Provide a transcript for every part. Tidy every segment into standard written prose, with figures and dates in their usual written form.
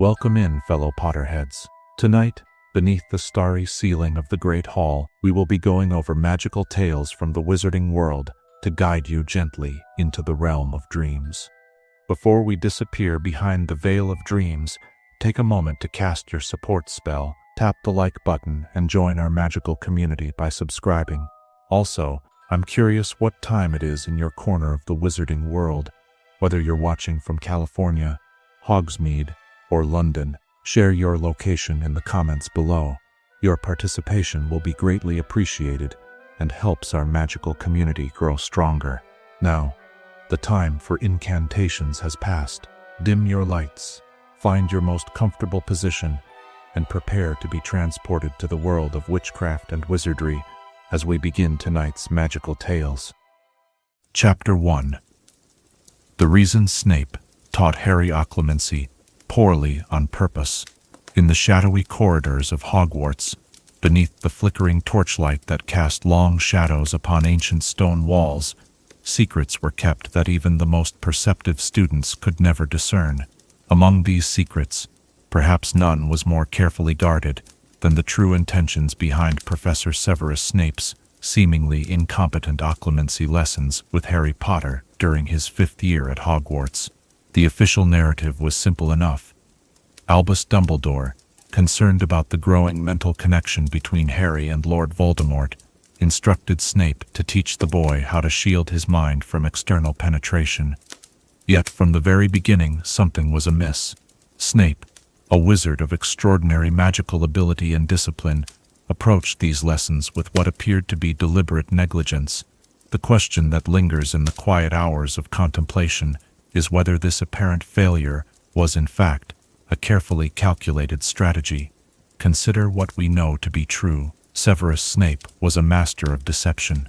Welcome in, fellow Potterheads. Tonight, beneath the starry ceiling of the Great Hall, we will be going over magical tales from the wizarding world to guide you gently into the realm of dreams. Before we disappear behind the veil of dreams, take a moment to cast your support spell, tap the like button, and join our magical community by subscribing. Also, I'm curious what time it is in your corner of the wizarding world. Whether you're watching from California, Hogsmeade, or London, share your location in the comments below. Your participation will be greatly appreciated and helps our magical community grow stronger. Now, the time for incantations has passed. Dim your lights, find your most comfortable position, and prepare to be transported to the world of witchcraft and wizardry as we begin tonight's magical tales. Chapter 1. The reason Snape taught Harry Occlumency poorly on purpose. In the shadowy corridors of Hogwarts, beneath the flickering torchlight that cast long shadows upon ancient stone walls, secrets were kept that even the most perceptive students could never discern. Among these secrets, perhaps none was more carefully guarded than the true intentions behind Professor Severus Snape's seemingly incompetent occlumency lessons with Harry Potter during his 5th year at Hogwarts. The official narrative was simple enough. Albus Dumbledore, concerned about the growing mental connection between Harry and Lord Voldemort, instructed Snape to teach the boy how to shield his mind from external penetration. Yet from the very beginning, something was amiss. Snape, a wizard of extraordinary magical ability and discipline, approached these lessons with what appeared to be deliberate negligence. The question that lingers in the quiet hours of contemplation is whether this apparent failure was in fact a carefully calculated strategy. Consider what we know to be true. Severus Snape was a master of deception,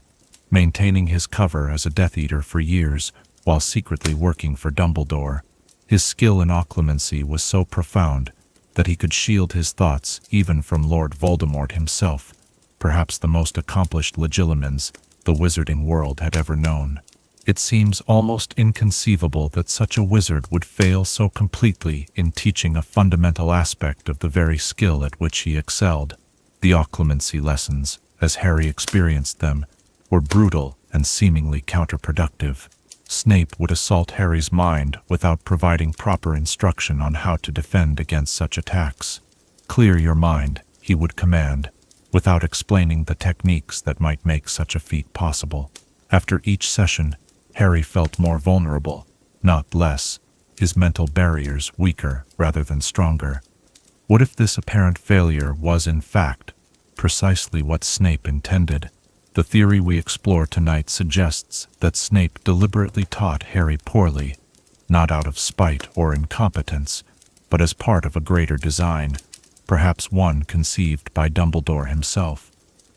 maintaining his cover as a Death Eater for years while secretly working for Dumbledore. His skill in occlumency was so profound that he could shield his thoughts even from Lord Voldemort himself, perhaps the most accomplished legilimens the wizarding world had ever known. It seems almost inconceivable that such a wizard would fail so completely in teaching a fundamental aspect of the very skill at which he excelled. The occlumency lessons, as Harry experienced them, were brutal and seemingly counterproductive. Snape would assault Harry's mind without providing proper instruction on how to defend against such attacks. "Clear your mind," he would command, without explaining the techniques that might make such a feat possible. After each session, Harry felt more vulnerable, not less, his mental barriers weaker rather than stronger. What if this apparent failure was, in fact, precisely what Snape intended? The theory we explore tonight suggests that Snape deliberately taught Harry poorly, not out of spite or incompetence, but as part of a greater design, perhaps one conceived by Dumbledore himself.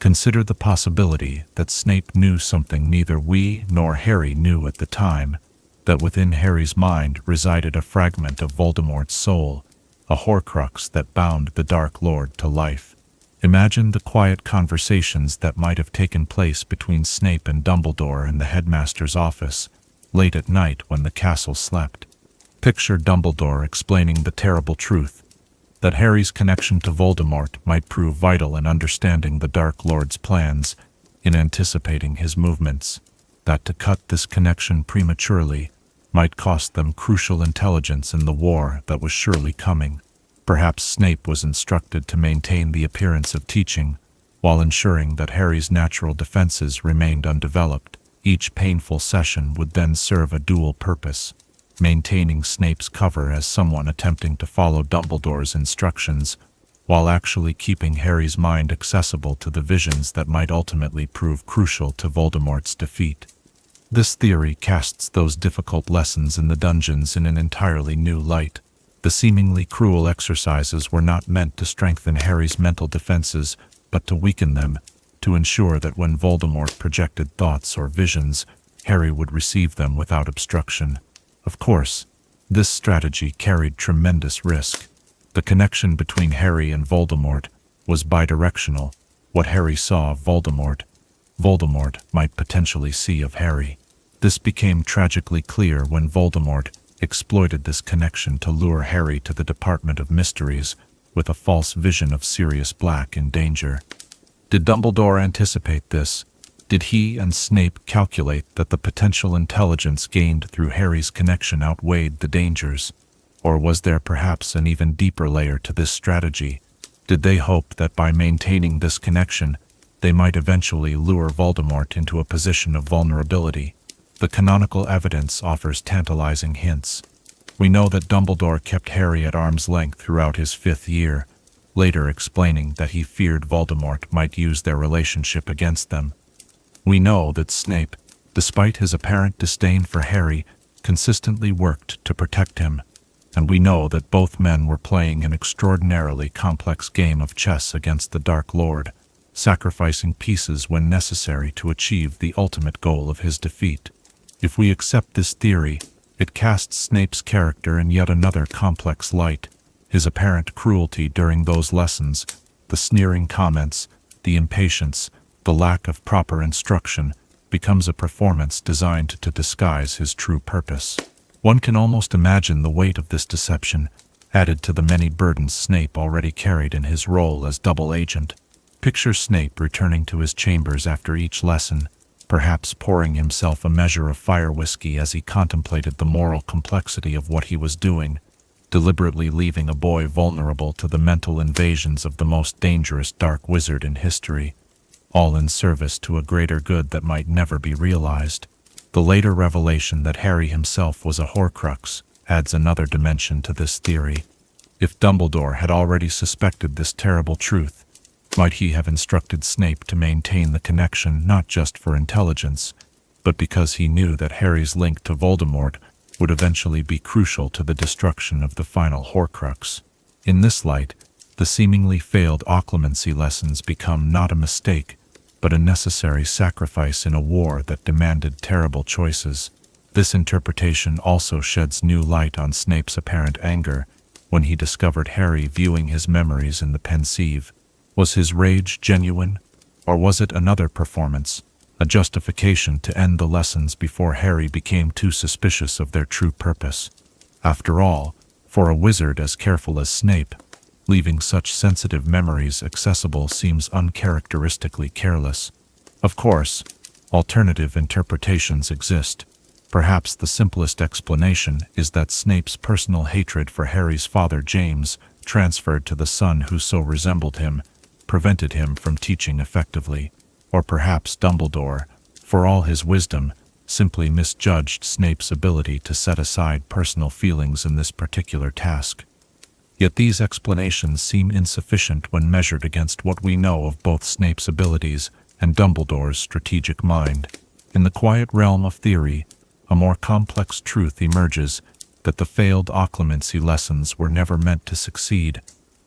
Consider the possibility that Snape knew something neither we nor Harry knew at the time, that within Harry's mind resided a fragment of Voldemort's soul, a Horcrux that bound the Dark Lord to life. Imagine the quiet conversations that might have taken place between Snape and Dumbledore in the Headmaster's office, late at night when the castle slept. Picture Dumbledore explaining the terrible truth, that Harry's connection to Voldemort might prove vital in understanding the Dark Lord's plans, in anticipating his movements, that to cut this connection prematurely might cost them crucial intelligence in the war that was surely coming. Perhaps Snape was instructed to maintain the appearance of teaching, while ensuring that Harry's natural defenses remained undeveloped. Each painful session would then serve a dual purpose: maintaining Snape's cover as someone attempting to follow Dumbledore's instructions, while actually keeping Harry's mind accessible to the visions that might ultimately prove crucial to Voldemort's defeat. This theory casts those difficult lessons in the dungeons in an entirely new light. The seemingly cruel exercises were not meant to strengthen Harry's mental defenses, but to weaken them, to ensure that when Voldemort projected thoughts or visions, Harry would receive them without obstruction. Of course, this strategy carried tremendous risk. The connection between Harry and Voldemort was bidirectional. What Harry saw of Voldemort, Voldemort might potentially see of Harry. This became tragically clear when Voldemort, exploited this connection to lure Harry to the Department of Mysteries with a false vision of Sirius Black in danger. Did Dumbledore anticipate this? Did he and Snape calculate that the potential intelligence gained through Harry's connection outweighed the dangers? Or was there perhaps an even deeper layer to this strategy? Did they hope that by maintaining this connection, they might eventually lure Voldemort into a position of vulnerability? The canonical evidence offers tantalizing hints. We know that Dumbledore kept Harry at arm's length throughout his 5th year, later explaining that he feared Voldemort might use their relationship against them. We know that Snape, despite his apparent disdain for Harry, consistently worked to protect him, and we know that both men were playing an extraordinarily complex game of chess against the Dark Lord, sacrificing pieces when necessary to achieve the ultimate goal of his defeat. If we accept this theory, it casts Snape's character in yet another complex light. His apparent cruelty during those lessons, the sneering comments, the impatience, the lack of proper instruction, becomes a performance designed to disguise his true purpose. One can almost imagine the weight of this deception, added to the many burdens Snape already carried in his role as double agent. Picture Snape returning to his chambers after each lesson, perhaps pouring himself a measure of fire whiskey as he contemplated the moral complexity of what he was doing, deliberately leaving a boy vulnerable to the mental invasions of the most dangerous dark wizard in history, all in service to a greater good that might never be realized. The later revelation that Harry himself was a Horcrux adds another dimension to this theory. If Dumbledore had already suspected this terrible truth, might he have instructed Snape to maintain the connection not just for intelligence, but because he knew that Harry's link to Voldemort would eventually be crucial to the destruction of the final Horcrux? In this light, the seemingly failed Occlumency lessons become not a mistake, but a necessary sacrifice in a war that demanded terrible choices. This interpretation also sheds new light on Snape's apparent anger when he discovered Harry viewing his memories in the pensieve. Was his rage genuine, or was it another performance, a justification to end the lessons before Harry became too suspicious of their true purpose? After all, for a wizard as careful as Snape, leaving such sensitive memories accessible seems uncharacteristically careless. Of course, alternative interpretations exist. Perhaps the simplest explanation is that Snape's personal hatred for Harry's father James, transferred to the son who so resembled him, prevented him from teaching effectively. Or perhaps Dumbledore, for all his wisdom, simply misjudged Snape's ability to set aside personal feelings in this particular task. Yet these explanations seem insufficient when measured against what we know of both Snape's abilities and Dumbledore's strategic mind. In the quiet realm of theory, a more complex truth emerges, that the failed Occlumency lessons were never meant to succeed,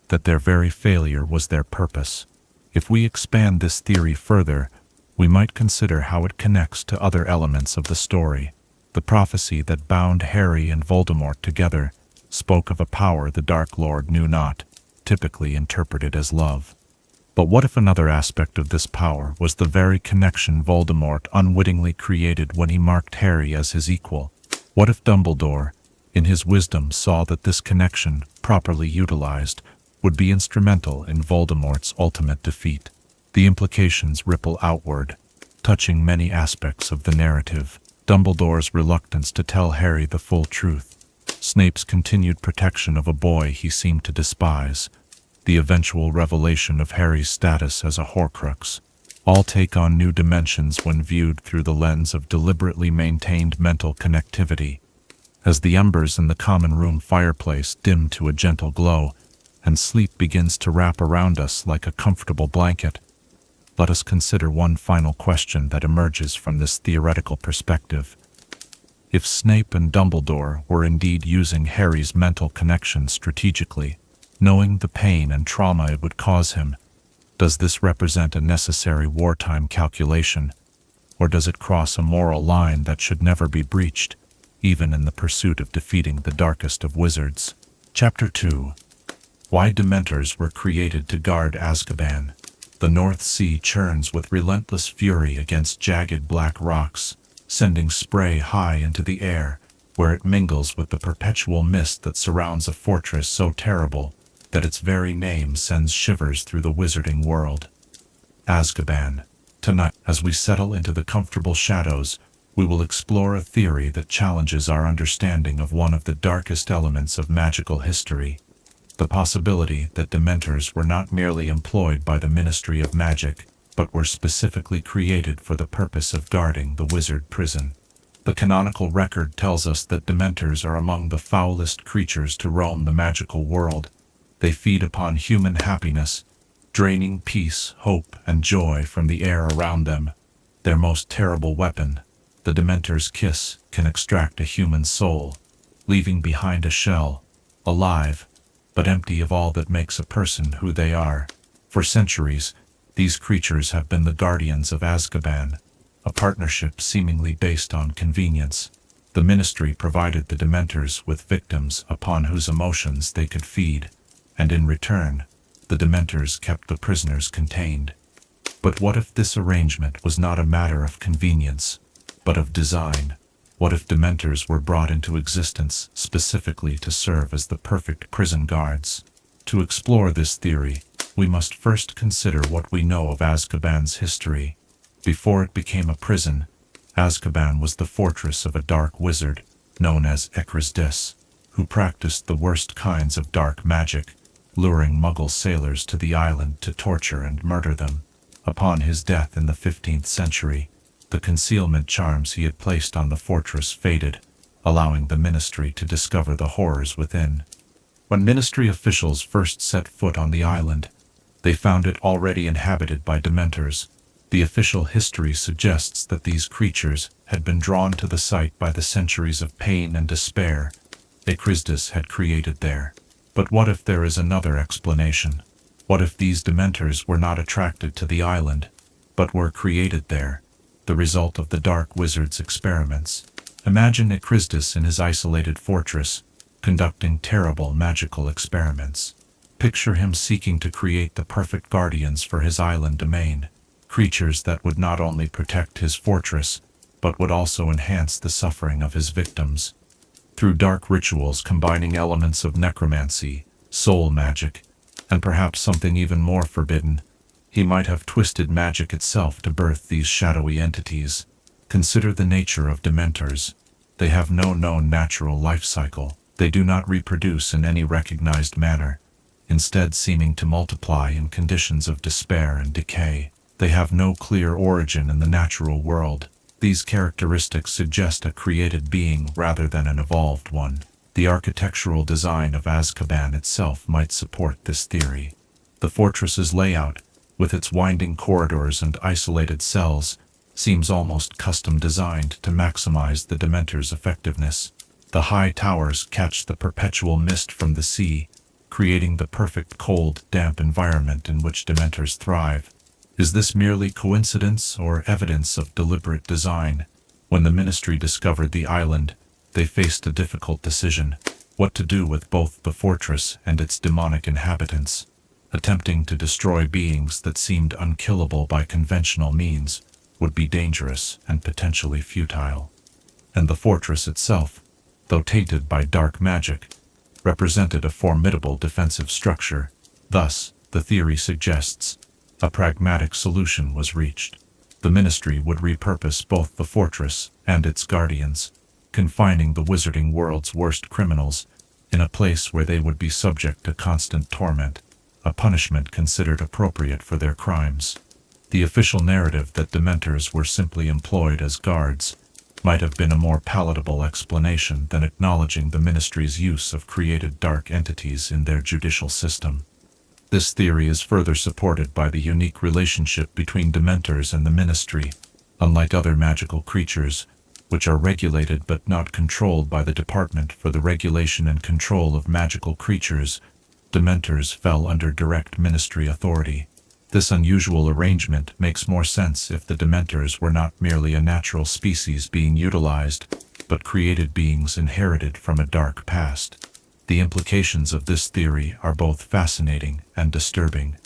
that their very failure was their purpose. If we expand this theory further, we might consider how it connects to other elements of the story. The prophecy that bound Harry and Voldemort together spoke of a power the Dark Lord knew not, typically interpreted as love. But what if another aspect of this power was the very connection Voldemort unwittingly created when he marked Harry as his equal? What if Dumbledore, in his wisdom, saw that this connection, properly utilized, would be instrumental in Voldemort's ultimate defeat? The implications ripple outward, touching many aspects of the narrative. Dumbledore's reluctance to tell Harry the full truth, Snape's continued protection of a boy he seemed to despise, the eventual revelation of Harry's status as a Horcrux, all take on new dimensions when viewed through the lens of deliberately maintained mental connectivity. As the embers in the common room fireplace dim to a gentle glow, and sleep begins to wrap around us like a comfortable blanket, let us consider one final question that emerges from this theoretical perspective. If Snape and Dumbledore were indeed using Harry's mental connection strategically, knowing the pain and trauma it would cause him, does this represent a necessary wartime calculation, or does it cross a moral line that should never be breached, even in the pursuit of defeating the darkest of wizards? Chapter 2. Why Dementors were created to guard Azkaban. The North Sea churns with relentless fury against jagged black rocks, sending spray high into the air, where it mingles with the perpetual mist that surrounds a fortress so terrible that its very name sends shivers through the wizarding world. Azkaban. Tonight, as we settle into the comfortable shadows, we will explore a theory that challenges our understanding of one of the darkest elements of magical history: the possibility that Dementors were not merely employed by the Ministry of Magic, but were specifically created for the purpose of guarding the wizard prison. The canonical record tells us that Dementors are among the foulest creatures to roam the magical world. They feed upon human happiness, draining peace, hope, and joy from the air around them. Their most terrible weapon, the Dementor's kiss, can extract a human soul, leaving behind a shell, alive, but empty of all that makes a person who they are. For centuries, these creatures have been the guardians of Azkaban, a partnership seemingly based on convenience. The Ministry provided the Dementors with victims upon whose emotions they could feed, and in return, the Dementors kept the prisoners contained. But what if this arrangement was not a matter of convenience, but of design? What if Dementors were brought into existence specifically to serve as the perfect prison guards? To explore this theory, we must first consider what we know of Azkaban's history. Before it became a prison, Azkaban was the fortress of a dark wizard, known as Eccresdes, who practiced the worst kinds of dark magic, luring Muggle sailors to the island to torture and murder them. Upon his death in the 15th century, the concealment charms he had placed on the fortress faded, allowing the Ministry to discover the horrors within. When Ministry officials first set foot on the island, they found it already inhabited by Dementors. The official history suggests that these creatures had been drawn to the site by the centuries of pain and despair Eccresdes had created there. But what if there is another explanation? What if these Dementors were not attracted to the island, but were created there, the result of the Dark Wizard's experiments? Imagine Eccresdes in his isolated fortress, conducting terrible magical experiments. Picture him seeking to create the perfect guardians for his island domain, creatures that would not only protect his fortress, but would also enhance the suffering of his victims. Through dark rituals combining elements of necromancy, soul magic, and perhaps something even more forbidden, he might have twisted magic itself to birth these shadowy entities. Consider the nature of Dementors. They have no known natural life cycle. They do not reproduce in any recognized manner, instead seeming to multiply in conditions of despair and decay. They have no clear origin in the natural world. These characteristics suggest a created being rather than an evolved one. The architectural design of Azkaban itself might support this theory. The fortress's layout, with its winding corridors and isolated cells, seems almost custom designed to maximize the Dementors' effectiveness. The high towers catch the perpetual mist from the sea, creating the perfect cold, damp environment in which Dementors thrive. Is this merely coincidence or evidence of deliberate design? When the Ministry discovered the island, they faced a difficult decision: what to do with both the fortress and its demonic inhabitants. Attempting to destroy beings that seemed unkillable by conventional means would be dangerous and potentially futile. And the fortress itself, though tainted by dark magic, represented a formidable defensive structure. Thus, the theory suggests, a pragmatic solution was reached. The Ministry would repurpose both the fortress and its guardians, confining the wizarding world's worst criminals in a place where they would be subject to constant torment, a punishment considered appropriate for their crimes. The official narrative that Dementors were simply employed as guards might have been a more palatable explanation than acknowledging the Ministry's use of created dark entities in their judicial system. This theory is further supported by the unique relationship between Dementors and the Ministry. Unlike other magical creatures, which are regulated but not controlled by the Department for the Regulation and Control of Magical Creatures, Dementors fell under direct Ministry authority. This unusual arrangement makes more sense if the Dementors were not merely a natural species being utilized, but created beings inherited from a dark past. The implications of this theory are both fascinating and disturbing.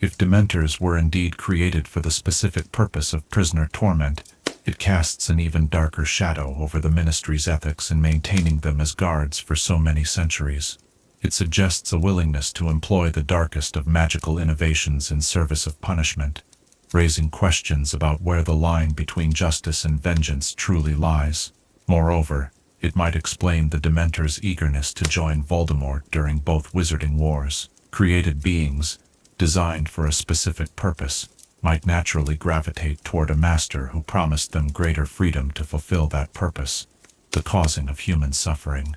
If Dementors were indeed created for the specific purpose of prisoner torment, It casts an even darker shadow over the Ministry's ethics in maintaining them as guards for so many centuries. It suggests a willingness to employ the darkest of magical innovations in service of punishment, raising questions about where the line between justice and vengeance truly lies. Moreover, it might explain the Dementors' eagerness to join Voldemort during both Wizarding Wars. Created beings, designed for a specific purpose, might naturally gravitate toward a master who promised them greater freedom to fulfill that purpose, the causing of human suffering.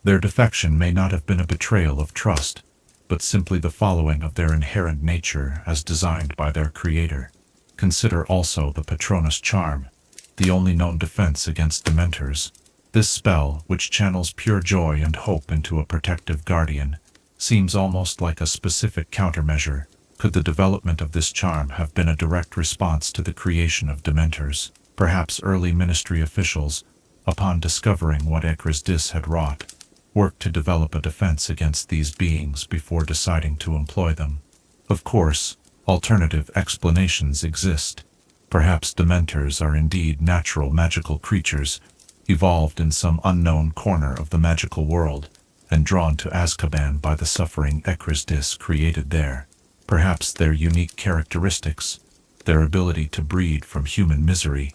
Their defection may not have been a betrayal of trust, but simply the following of their inherent nature as designed by their creator. Consider also the Patronus Charm, the only known defense against Dementors. This spell, which channels pure joy and hope into a protective guardian, seems almost like a specific countermeasure. Could the development of this charm have been a direct response to the creation of Dementors? Perhaps early Ministry officials, upon discovering what Eccresdis had wrought, worked to develop a defense against these beings before deciding to employ them. Of course, alternative explanations exist. Perhaps Dementors are indeed natural magical creatures, evolved in some unknown corner of the magical world, and drawn to Azkaban by the suffering Eccresdis created there. Perhaps their unique characteristics, their ability to breed from human misery,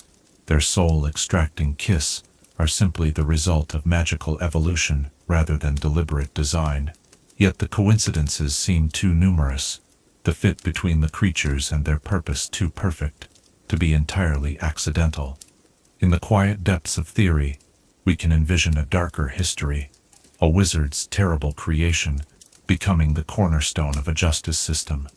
their soul-extracting kiss, are simply the result of magical evolution rather than deliberate design. Yet the coincidences seem too numerous, the fit between the creatures and their purpose too perfect, to be entirely accidental. In the quiet depths of theory, we can envision a darker history, a wizard's terrible creation becoming the cornerstone of a justice system,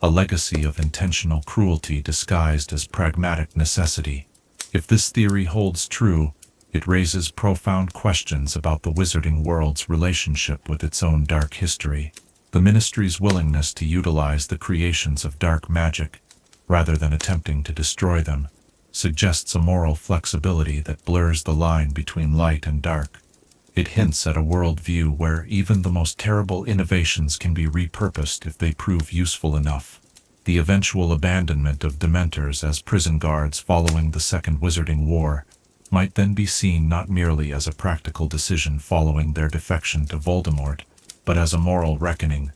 a legacy of intentional cruelty disguised as pragmatic necessity. If this theory holds true, it raises profound questions about the wizarding world's relationship with its own dark history. The Ministry's willingness to utilize the creations of dark magic, rather than attempting to destroy them, suggests a moral flexibility that blurs the line between light and dark. It hints at a worldview where even the most terrible innovations can be repurposed if they prove useful enough. The eventual abandonment of Dementors as prison guards following the Second Wizarding War might then be seen not merely as a practical decision following their defection to Voldemort, but as a moral reckoning,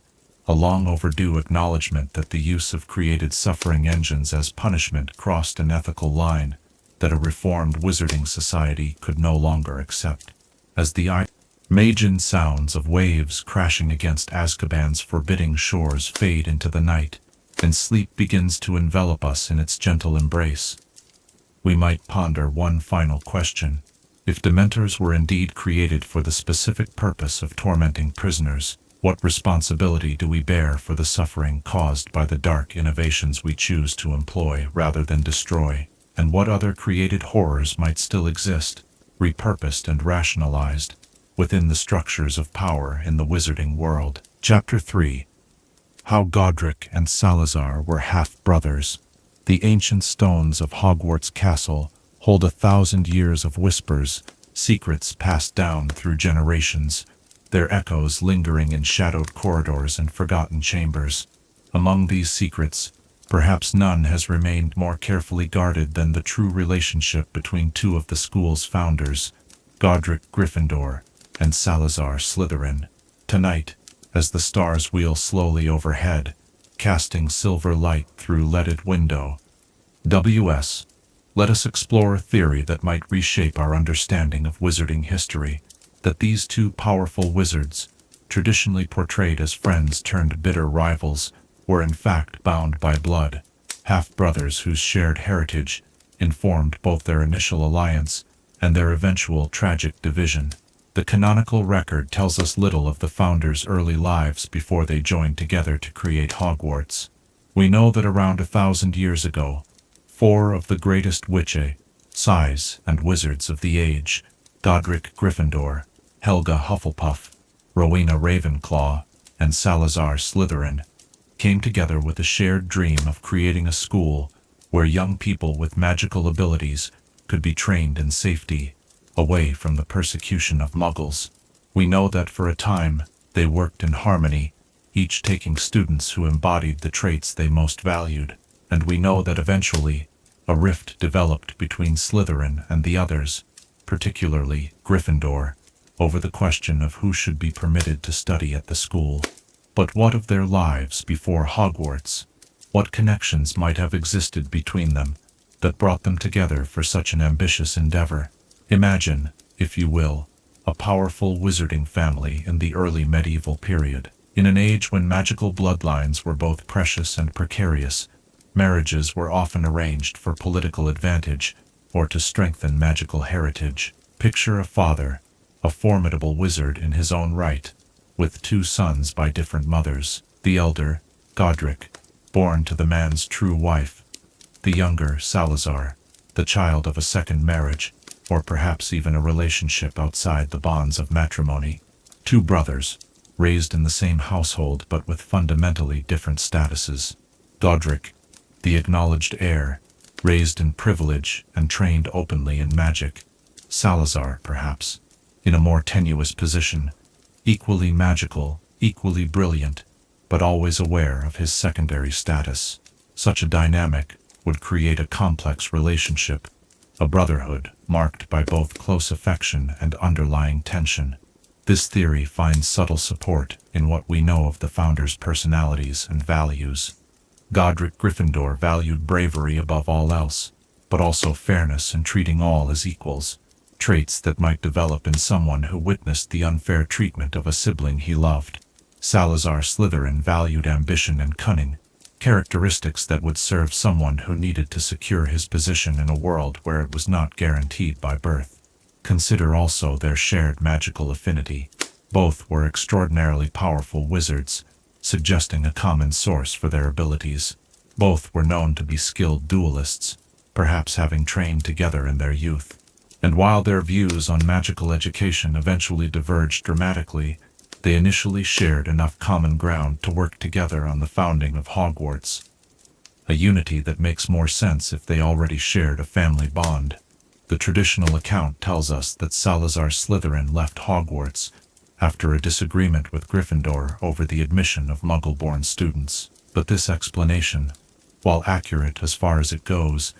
a long overdue acknowledgement that the use of created suffering engines as punishment crossed an ethical line that a reformed wizarding society could no longer accept. As the imagine sounds of waves crashing against Azkaban's forbidding shores fade into the night, and sleep begins to envelop us in its gentle embrace, we might ponder one final question. If Dementors were indeed created for the specific purpose of tormenting prisoners, what responsibility do we bear for the suffering caused by the dark innovations we choose to employ rather than destroy? And what other created horrors might still exist, repurposed and rationalized, within the structures of power in the wizarding world? Chapter 3. How Godric and Salazar were half-brothers. The ancient stones of Hogwarts Castle hold 1,000 years of whispers, secrets passed down through generations, their echoes lingering in shadowed corridors and forgotten chambers. Among these secrets, perhaps none has remained more carefully guarded than the true relationship between two of the school's founders, Godric Gryffindor and Salazar Slytherin. Tonight, as the stars wheel slowly overhead, casting silver light through leaded window, let us explore a theory that might reshape our understanding of wizarding history, that these two powerful wizards, traditionally portrayed as friends turned bitter rivals, were in fact bound by blood, half-brothers whose shared heritage informed both their initial alliance and their eventual tragic division. The canonical record tells us little of the founders' early lives before they joined together to create Hogwarts. We know that around 1,000 years ago, 4 of the greatest witches and wizards of the age, Godric Gryffindor, Helga Hufflepuff, Rowena Ravenclaw, and Salazar Slytherin, came together with a shared dream of creating a school where young people with magical abilities could be trained in safety, away from the persecution of Muggles. We know that for a time, they worked in harmony, each taking students who embodied the traits they most valued, and we know that eventually, A rift developed between Slytherin and the others, particularly Gryffindor, over the question of who should be permitted to study at the school. But what of their lives before Hogwarts? What connections might have existed between them that brought them together for such an ambitious endeavor? Imagine, if you will, a powerful wizarding family in the early medieval period. In an age when magical bloodlines were both precious and precarious, marriages were often arranged for political advantage or to strengthen magical heritage. Picture a father, a formidable wizard in his own right, with two sons by different mothers. The elder, Godric, born to the man's true wife. The younger, Salazar, the child of a second marriage, or perhaps even a relationship outside the bonds of matrimony. Two brothers, raised in the same household but with fundamentally different statuses. Godric, the acknowledged heir, raised in privilege and trained openly in magic. Salazar, perhaps, in a more tenuous position, equally magical, equally brilliant, but always aware of his secondary status. Such a dynamic would create a complex relationship, a brotherhood marked by both close affection and underlying tension. This theory finds subtle support in what we know of the founders' personalities and values. Godric Gryffindor valued bravery above all else, but also fairness and treating all as equals, traits that might develop in someone who witnessed the unfair treatment of a sibling he loved. Salazar Slytherin valued ambition and cunning, characteristics that would serve someone who needed to secure his position in a world where it was not guaranteed by birth. Consider also their shared magical affinity. Both were extraordinarily powerful wizards, suggesting a common source for their abilities. Both were known to be skilled duelists, perhaps having trained together in their youth. And while their views on magical education eventually diverged dramatically, they initially shared enough common ground to work together on the founding of Hogwarts. A unity that makes more sense if they already shared a family bond. The traditional account tells us that Salazar Slytherin left Hogwarts after a disagreement with Gryffindor over the admission of Muggle-born students. But this explanation, while accurate as far as it goes,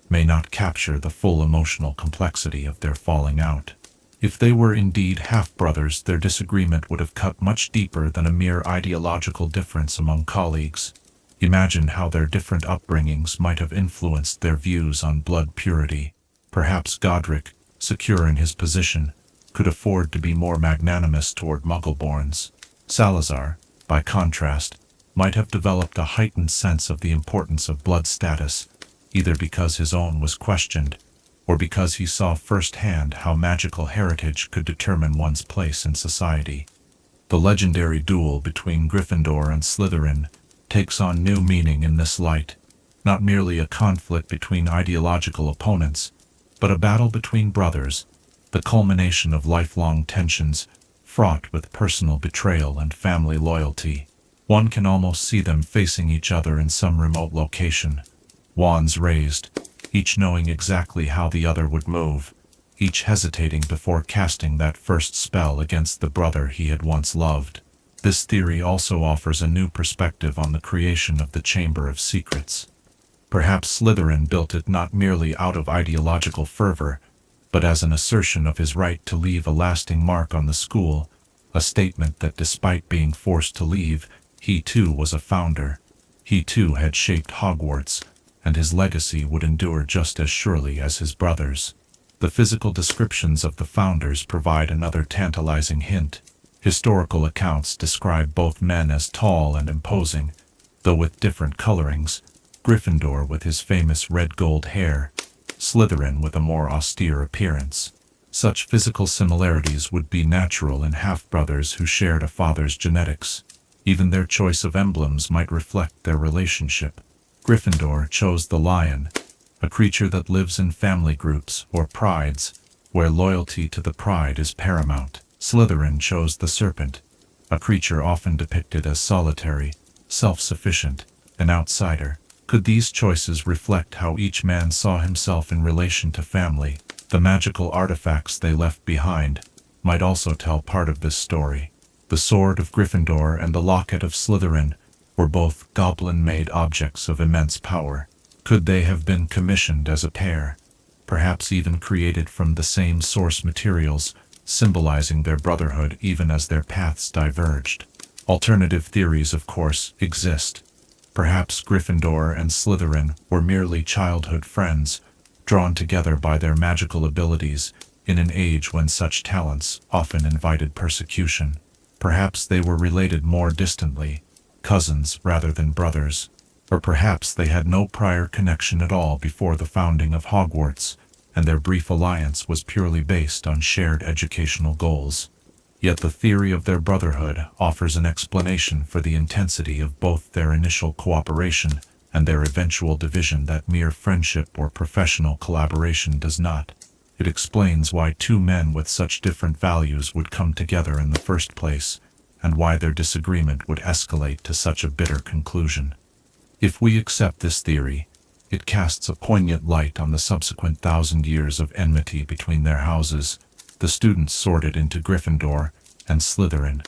may not capture the full emotional complexity of their falling out. If they were indeed half-brothers, their disagreement would have cut much deeper than a mere ideological difference among colleagues. Imagine how their different upbringings might have influenced their views on blood purity. Perhaps Godric, secure in his position, could afford to be more magnanimous toward Muggle-borns. Salazar, by contrast, might have developed a heightened sense of the importance of blood status, either because his own was questioned, or because he saw firsthand how magical heritage could determine one's place in society. The legendary duel between Gryffindor and Slytherin takes on new meaning in this light, not merely a conflict between ideological opponents, but a battle between brothers, the culmination of lifelong tensions, fraught with personal betrayal and family loyalty. One can almost see them facing each other in some remote location, wands raised, each knowing exactly how the other would move, each hesitating before casting that first spell against the brother he had once loved. This theory also offers a new perspective on the creation of the Chamber of Secrets. Perhaps Slytherin built it not merely out of ideological fervor, but as an assertion of his right to leave a lasting mark on the school, a statement that despite being forced to leave, he too was a founder. He too had shaped Hogwarts, and his legacy would endure just as surely as his brother's. The physical descriptions of the founders provide another tantalizing hint. Historical accounts describe both men as tall and imposing, though with different colorings, Gryffindor with his famous red-gold hair, Slytherin with a more austere appearance. Such physical similarities would be natural in half-brothers who shared a father's genetics. Even their choice of emblems might reflect their relationship. Gryffindor chose the lion, a creature that lives in family groups or prides, where loyalty to the pride is paramount. Slytherin chose the serpent, a creature often depicted as solitary, self-sufficient, an outsider. Could these choices reflect how each man saw himself in relation to family? The magical artifacts they left behind might also tell part of this story. The sword of Gryffindor and the locket of Slytherin were both goblin-made objects of immense power. Could they have been commissioned as a pair, perhaps even created from the same source materials, symbolizing their brotherhood even as their paths diverged? Alternative theories, of course, exist. Perhaps Gryffindor and Slytherin were merely childhood friends, drawn together by their magical abilities in an age when such talents often invited persecution. Perhaps they were related more distantly, cousins rather than brothers. Or perhaps they had no prior connection at all before the founding of Hogwarts, and their brief alliance was purely based on shared educational goals. Yet the theory of their brotherhood offers an explanation for the intensity of both their initial cooperation and their eventual division that mere friendship or professional collaboration does not. It explains why two men with such different values would come together in the first place, and why their disagreement would escalate to such a bitter conclusion. If we accept this theory, it casts a poignant light on the subsequent 1,000 years of enmity between their houses, the students sorted into Gryffindor and Slytherin,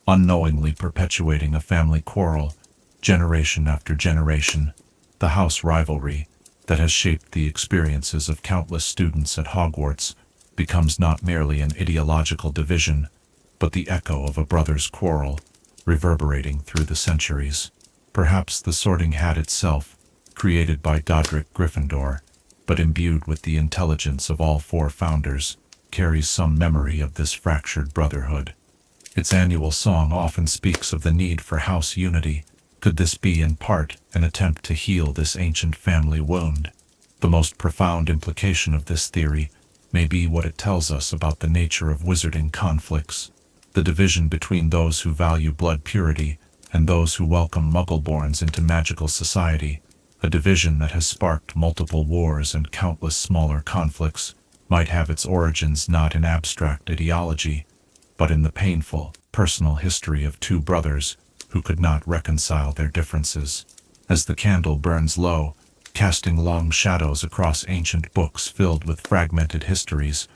unknowingly perpetuating a family quarrel, generation after generation. The house rivalry that has shaped the experiences of countless students at Hogwarts becomes not merely an ideological division, but the echo of a brother's quarrel, reverberating through the centuries. Perhaps the Sorting Hat itself, created by Godric Gryffindor, but imbued with the intelligence of all four founders, carries some memory of this fractured brotherhood. Its annual song often speaks of the need for house unity. Could this be in part an attempt to heal this ancient family wound? The most profound implication of this theory may be what it tells us about the nature of wizarding conflicts, the division between those who value blood purity and those who welcome Muggleborns into magical society, a division that has sparked multiple wars and countless smaller conflicts, might have its origins not in abstract ideology, but in the painful, personal history of two brothers who could not reconcile their differences. As the candle burns low, casting long shadows across ancient books filled with fragmented histories,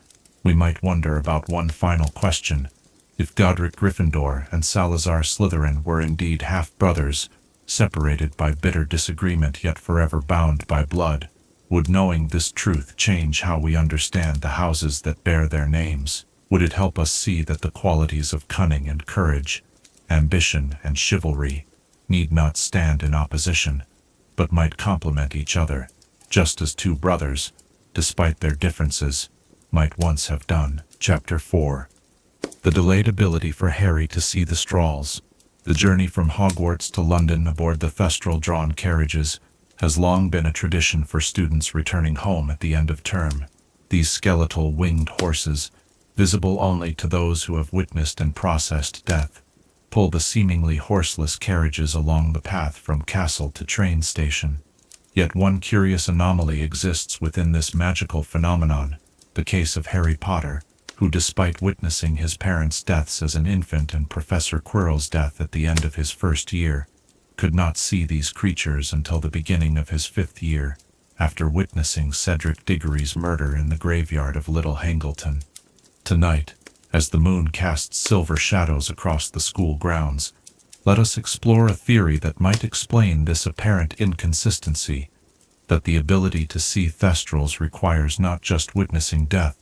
we might wonder about one final question. If Godric Gryffindor and Salazar Slytherin were indeed half-brothers, separated by bitter disagreement yet forever bound by blood, would knowing this truth change how we understand the houses that bear their names? Would it help us see that the qualities of cunning and courage, ambition and chivalry, need not stand in opposition, but might complement each other, just as two brothers, despite their differences, might once have done? Chapter 4. The delayed ability for Harry to see the Thestrals. The journey from Hogwarts to London aboard the Thestral-drawn carriages has long been a tradition for students returning home at the end of term. These skeletal winged horses, visible only to those who have witnessed and processed death, pull the seemingly horseless carriages along the path from castle to train station. Yet one curious anomaly exists within this magical phenomenon, the case of Harry Potter, who, despite witnessing his parents' deaths as an infant and Professor Quirrell's death at the end of his first year, could not see these creatures until the beginning of his 5th year, after witnessing Cedric Diggory's murder in the graveyard of Little Hangleton. Tonight, as the moon casts silver shadows across the school grounds, let us explore a theory that might explain this apparent inconsistency, that the ability to see Thestrals requires not just witnessing death,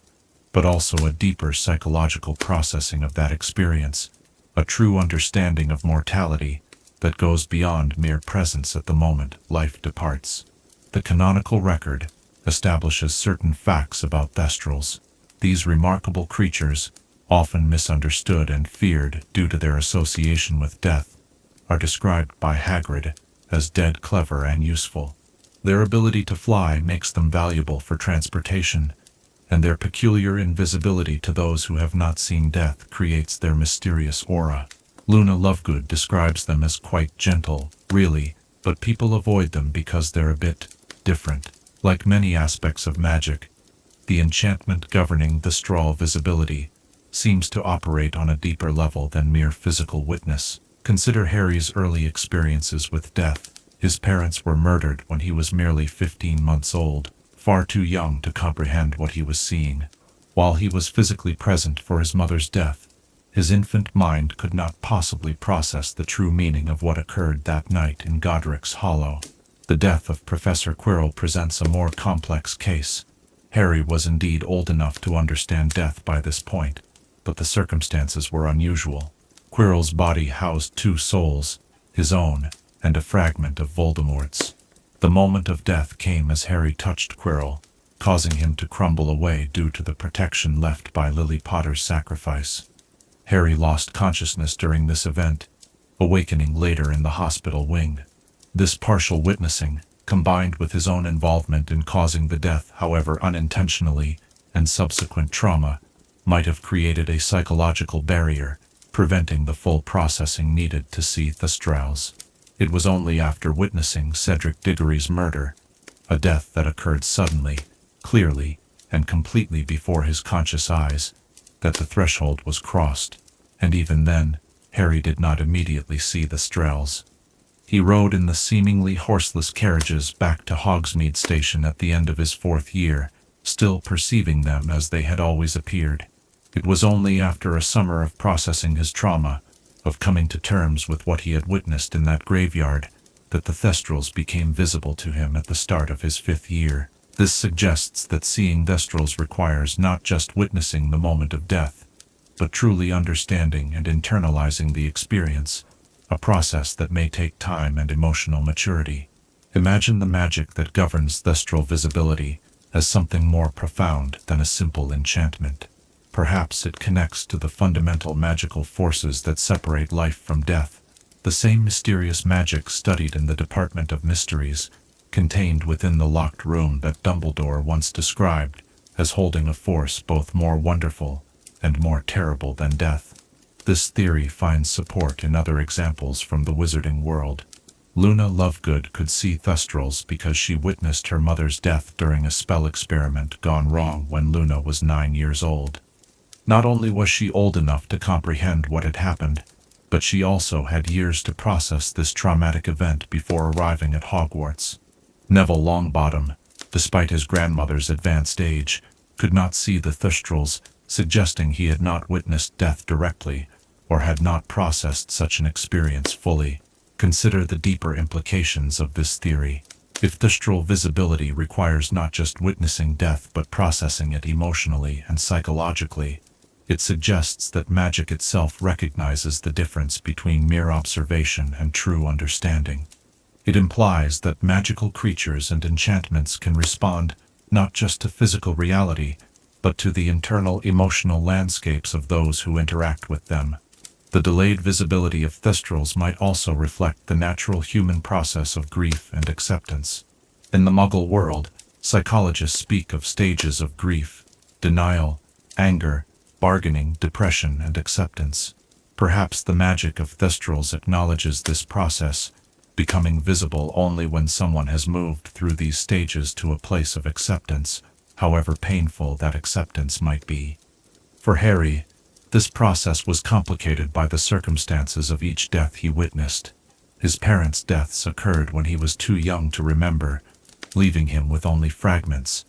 but also a deeper psychological processing of that experience, a true understanding of mortality that goes beyond mere presence at the moment life departs. The canonical record establishes certain facts about Thestrals. These remarkable creatures, often misunderstood and feared due to their association with death, are described by Hagrid as dead clever and useful. Their ability to fly makes them valuable for transportation, and their peculiar invisibility to those who have not seen death creates their mysterious aura. Luna Lovegood describes them as quite gentle, really, but people avoid them because they're a bit different. Like many aspects of magic, the enchantment governing the Thestral visibility seems to operate on a deeper level than mere physical witness. Consider Harry's early experiences with death. His parents were murdered when he was merely 15 months old, far too young to comprehend what he was seeing. While he was physically present for his mother's death, his infant mind could not possibly process the true meaning of what occurred that night in Godric's Hollow. The death of Professor Quirrell presents a more complex case. Harry was indeed old enough to understand death by this point, but the circumstances were unusual. Quirrell's body housed two souls, his own, and a fragment of Voldemort's. The moment of death came as Harry touched Quirrell, causing him to crumble away due to the protection left by Lily Potter's sacrifice. Harry lost consciousness during this event, awakening later in the hospital wing. This partial witnessing, combined with his own involvement in causing the death, however unintentionally, and subsequent trauma, might have created a psychological barrier, preventing the full processing needed to see Thestrals. It was only after witnessing Cedric Diggory's murder, a death that occurred suddenly, clearly, and completely before his conscious eyes, that the threshold was crossed, and even then, Harry did not immediately see the Thestrals. He rode in the seemingly horseless carriages back to Hogsmeade Station at the end of his 4th year, still perceiving them as they had always appeared. It was only after a summer of processing his trauma, of coming to terms with what he had witnessed in that graveyard, that the Thestrals became visible to him at the start of his 5th year. This suggests that seeing Thestrals requires not just witnessing the moment of death, but truly understanding and internalizing the experience, a process that may take time and emotional maturity. Imagine the magic that governs Thestral visibility as something more profound than a simple enchantment. Perhaps it connects to the fundamental magical forces that separate life from death, the same mysterious magic studied in the Department of Mysteries, contained within the locked room that Dumbledore once described as holding a force both more wonderful and more terrible than death. This theory finds support in other examples from the wizarding world. Luna Lovegood could see Thestrals because she witnessed her mother's death during a spell experiment gone wrong when Luna was 9 years old. Not only was she old enough to comprehend what had happened, but she also had years to process this traumatic event before arriving at Hogwarts. Neville Longbottom, despite his grandmother's advanced age, could not see the Thestrals, suggesting he had not witnessed death directly, or had not processed such an experience fully. Consider the deeper implications of this theory. If Thestral visibility requires not just witnessing death but processing it emotionally and psychologically, it suggests that magic itself recognizes the difference between mere observation and true understanding. It implies that magical creatures and enchantments can respond not just to physical reality, but to the internal emotional landscapes of those who interact with them. The delayed visibility of Thestrals might also reflect the natural human process of grief and acceptance. In the Muggle world, psychologists speak of stages of grief, denial, anger, bargaining, depression, and acceptance. Perhaps the magic of Thestrals acknowledges this process, becoming visible only when someone has moved through these stages to a place of acceptance, however painful that acceptance might be. For Harry, this process was complicated by the circumstances of each death he witnessed. His parents' deaths occurred when he was too young to remember, leaving him with only fragments,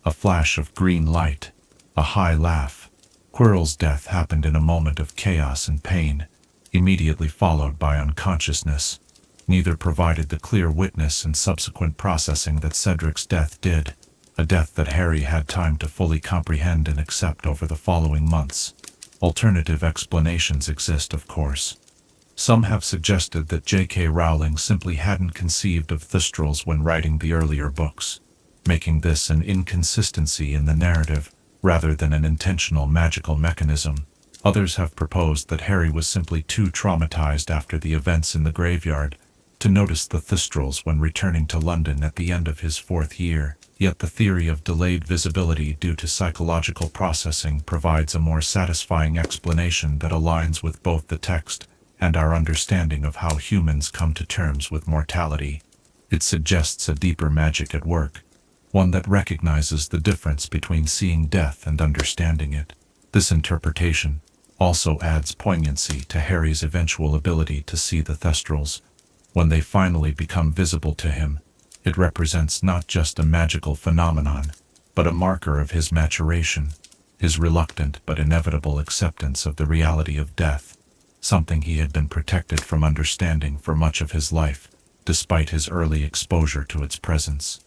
a flash of green light, a high laugh. Quirrell's death happened in a moment of chaos and pain, immediately followed by unconsciousness. Neither provided the clear witness and subsequent processing that Cedric's death did, a death that Harry had time to fully comprehend and accept over the following months. Alternative explanations exist, of course. Some have suggested that J.K. Rowling simply hadn't conceived of Thestrals when writing the earlier books, making this an inconsistency in the narrative rather than an intentional magical mechanism. Others have proposed that Harry was simply too traumatized after the events in the graveyard to notice the Thestrals when returning to London at the end of his 4th year. Yet the theory of delayed visibility due to psychological processing provides a more satisfying explanation that aligns with both the text and our understanding of how humans come to terms with mortality. It suggests a deeper magic at work, one that recognizes the difference between seeing death and understanding it. This interpretation also adds poignancy to Harry's eventual ability to see the Thestrals. When they finally become visible to him, it represents not just a magical phenomenon, but a marker of his maturation, his reluctant but inevitable acceptance of the reality of death, something he had been protected from understanding for much of his life. despite his early exposure to its presence.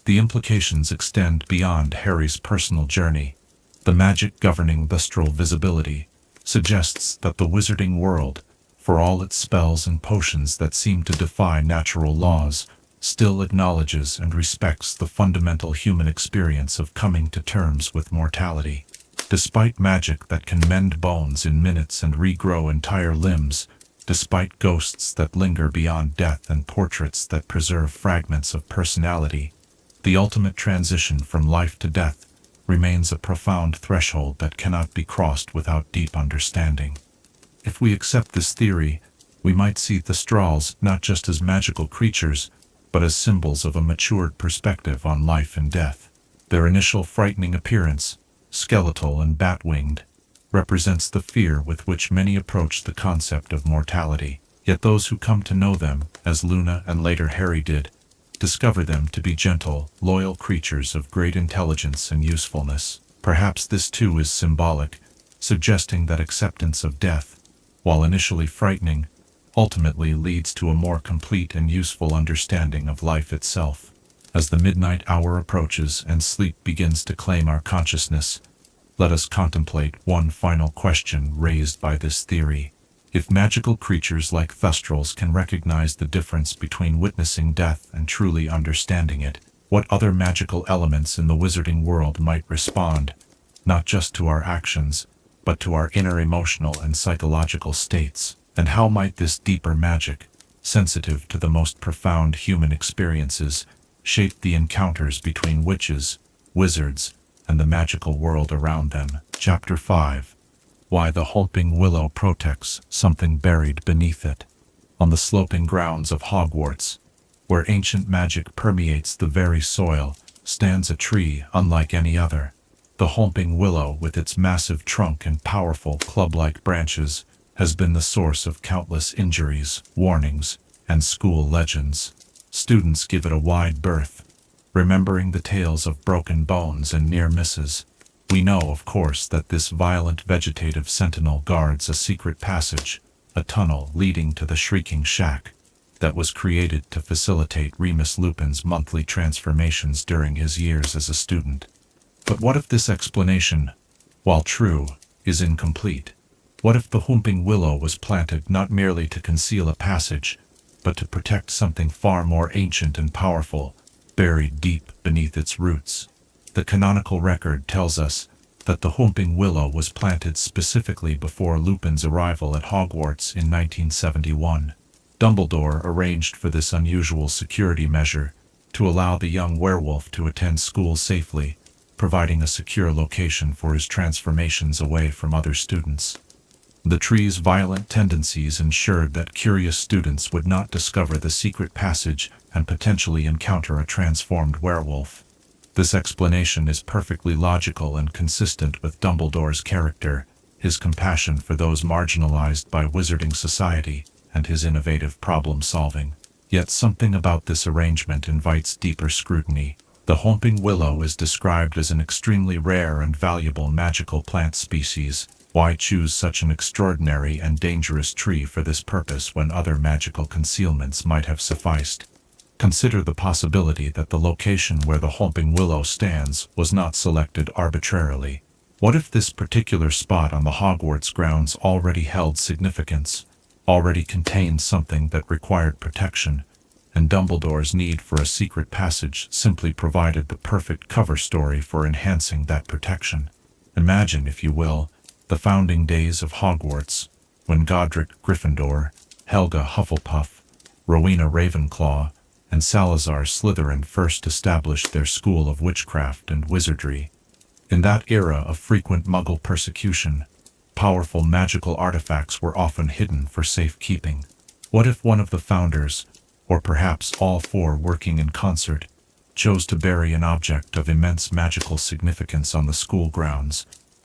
The implications extend beyond Harry's personal journey. The magic governing Thestral visibility suggests that the wizarding world, for all its spells and potions that seem to defy natural laws, still acknowledges and respects the fundamental human experience of coming to terms with mortality. Despite magic that can mend bones in minutes and regrow entire limbs, despite ghosts that linger beyond death and portraits that preserve fragments of personality, the ultimate transition from life to death remains a profound threshold that cannot be crossed without deep understanding. If we accept this theory, we might see Thestrals not just as magical creatures, but as symbols of a matured perspective on life and death. Their initial frightening appearance, skeletal and bat-winged, represents the fear with which many approach the concept of mortality. Yet those who come to know them, as Luna and later Harry did, discover them to be gentle, loyal creatures of great intelligence and usefulness. Perhaps this too is symbolic, suggesting that acceptance of death, while initially frightening, ultimately leads to a more complete and useful understanding of life itself. As the midnight hour approaches and sleep begins to claim our consciousness, let us contemplate one final question raised by this theory. If magical creatures like Thestrals can recognize the difference between witnessing death and truly understanding it, what other magical elements in the wizarding world might respond, not just to our actions, but to our inner emotional and psychological states? And how might this deeper magic, sensitive to the most profound human experiences, shape the encounters between witches, wizards, and the magical world around them? Chapter 5. Why the Whomping Willow protects something buried beneath it. On the sloping grounds of Hogwarts, where ancient magic permeates the very soil, stands a tree unlike any other. The Whomping Willow, with its massive trunk and powerful club-like branches, has been the source of countless injuries, warnings, and school legends. Students give it a wide berth, remembering the tales of broken bones and near misses. We know, of course, that this violent vegetative sentinel guards a secret passage, a tunnel leading to the Shrieking Shack, that was created to facilitate Remus Lupin's monthly transformations during his years as a student. But what if this explanation, while true, is incomplete? What if the Whomping Willow was planted not merely to conceal a passage, but to protect something far more ancient and powerful, buried deep beneath its roots? The canonical record tells us that the Whomping Willow was planted specifically before Lupin's arrival at Hogwarts in 1971. Dumbledore arranged for this unusual security measure to allow the young werewolf to attend school safely, providing a secure location for his transformations away from other students. The tree's violent tendencies ensured that curious students would not discover the secret passage and potentially encounter a transformed werewolf. This explanation is perfectly logical and consistent with Dumbledore's character, his compassion for those marginalized by wizarding society, and his innovative problem-solving. Yet something about this arrangement invites deeper scrutiny. The Whomping Willow is described as an extremely rare and valuable magical plant species. Why choose such an extraordinary and dangerous tree for this purpose when other magical concealments might have sufficed? Consider the possibility that the location where the Whomping Willow stands was not selected arbitrarily. What if this particular spot on the Hogwarts grounds already held significance, already contained something that required protection, and Dumbledore's need for a secret passage simply provided the perfect cover story for enhancing that protection? Imagine, if you will, the founding days of Hogwarts, when Godric Gryffindor, Helga Hufflepuff, Rowena Ravenclaw, and Salazar Slytherin first established their school of witchcraft and wizardry. In that era of frequent Muggle persecution, powerful magical artifacts were often hidden for safekeeping. What if one of the founders, or perhaps all four working in concert, chose to bury an object of immense magical significance on the school grounds,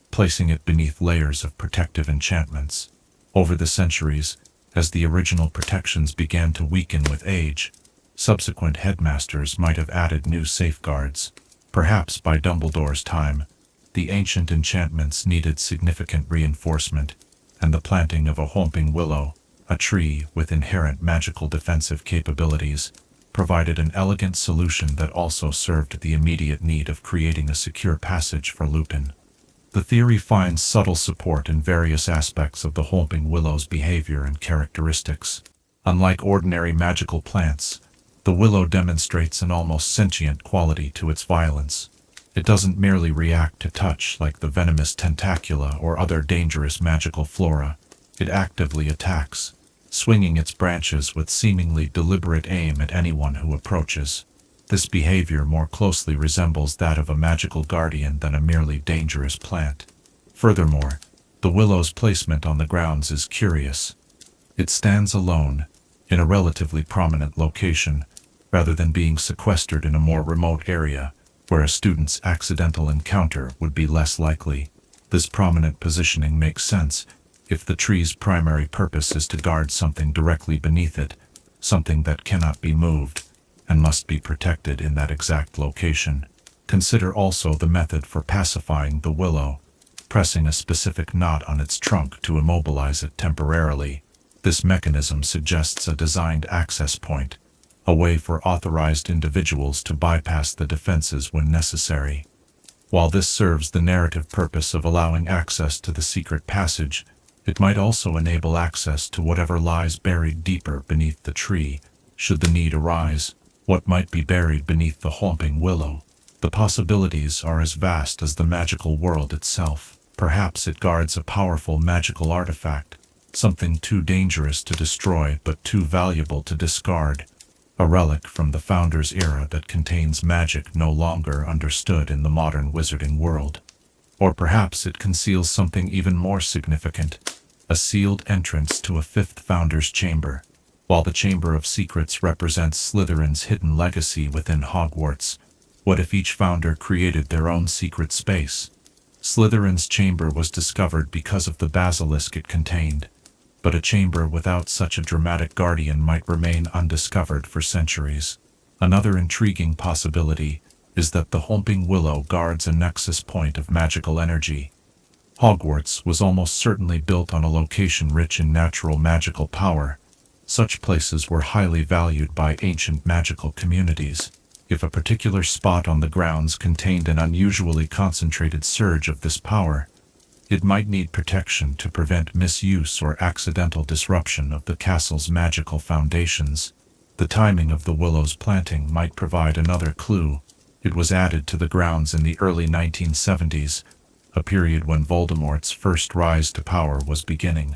placing it beneath layers of protective enchantments? Over the centuries, as the original protections began to weaken with age, subsequent headmasters might have added new safeguards. Perhaps by Dumbledore's time, the ancient enchantments needed significant reinforcement, and the planting of a Whomping Willow, a tree with inherent magical defensive capabilities, provided an elegant solution that also served the immediate need of creating a secure passage for Lupin. The theory finds subtle support in various aspects of the Whomping Willow's behavior and characteristics. Unlike ordinary magical plants, the willow demonstrates an almost sentient quality to its violence. It doesn't merely react to touch like the venomous tentacula or other dangerous magical flora. It actively attacks, swinging its branches with seemingly deliberate aim at anyone who approaches. This behavior more closely resembles that of a magical guardian than a merely dangerous plant. Furthermore, the willow's placement on the grounds is curious. It stands alone, in a relatively prominent location, rather than being sequestered in a more remote area, where a student's accidental encounter would be less likely. This prominent positioning makes sense if the tree's primary purpose is to guard something directly beneath it, something that cannot be moved, and must be protected in that exact location. Consider also the method for pacifying the willow, pressing a specific knot on its trunk to immobilize it temporarily. This mechanism suggests a designed access point, a way for authorized individuals to bypass the defenses when necessary. While this serves the narrative purpose of allowing access to the secret passage, it might also enable access to whatever lies buried deeper beneath the tree, should the need arise. What might be buried beneath the Whomping Willow? The possibilities are as vast as the magical world itself. Perhaps it guards a powerful magical artifact, something too dangerous to destroy but too valuable to discard. A relic from the Founder's era that contains magic no longer understood in the modern wizarding world. Or perhaps it conceals something even more significant, a sealed entrance to a fifth Founder's chamber. While the Chamber of Secrets represents Slytherin's hidden legacy within Hogwarts, what if each Founder created their own secret space? Slytherin's chamber was discovered because of the basilisk it contained, but a chamber without such a dramatic guardian might remain undiscovered for centuries. Another intriguing possibility is that the Whomping Willow guards a nexus point of magical energy. Hogwarts was almost certainly built on a location rich in natural magical power. Such places were highly valued by ancient magical communities. If a particular spot on the grounds contained an unusually concentrated surge of this power, it might need protection to prevent misuse or accidental disruption of the castle's magical foundations. The timing of the willow's planting might provide another clue. It was added to the grounds in the early 1970s, a period when Voldemort's first rise to power was beginning.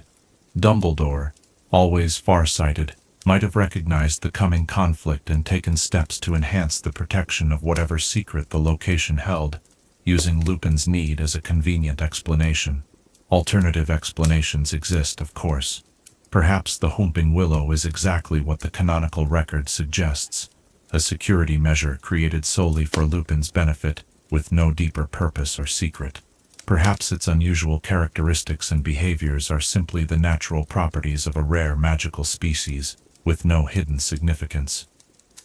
Dumbledore, always far-sighted, might have recognized the coming conflict and taken steps to enhance the protection of whatever secret the location held, using Lupin's need as a convenient explanation. Alternative explanations exist, of course. Perhaps the Whomping Willow is exactly what the canonical record suggests, a security measure created solely for Lupin's benefit, with no deeper purpose or secret. Perhaps its unusual characteristics and behaviors are simply the natural properties of a rare magical species, with no hidden significance.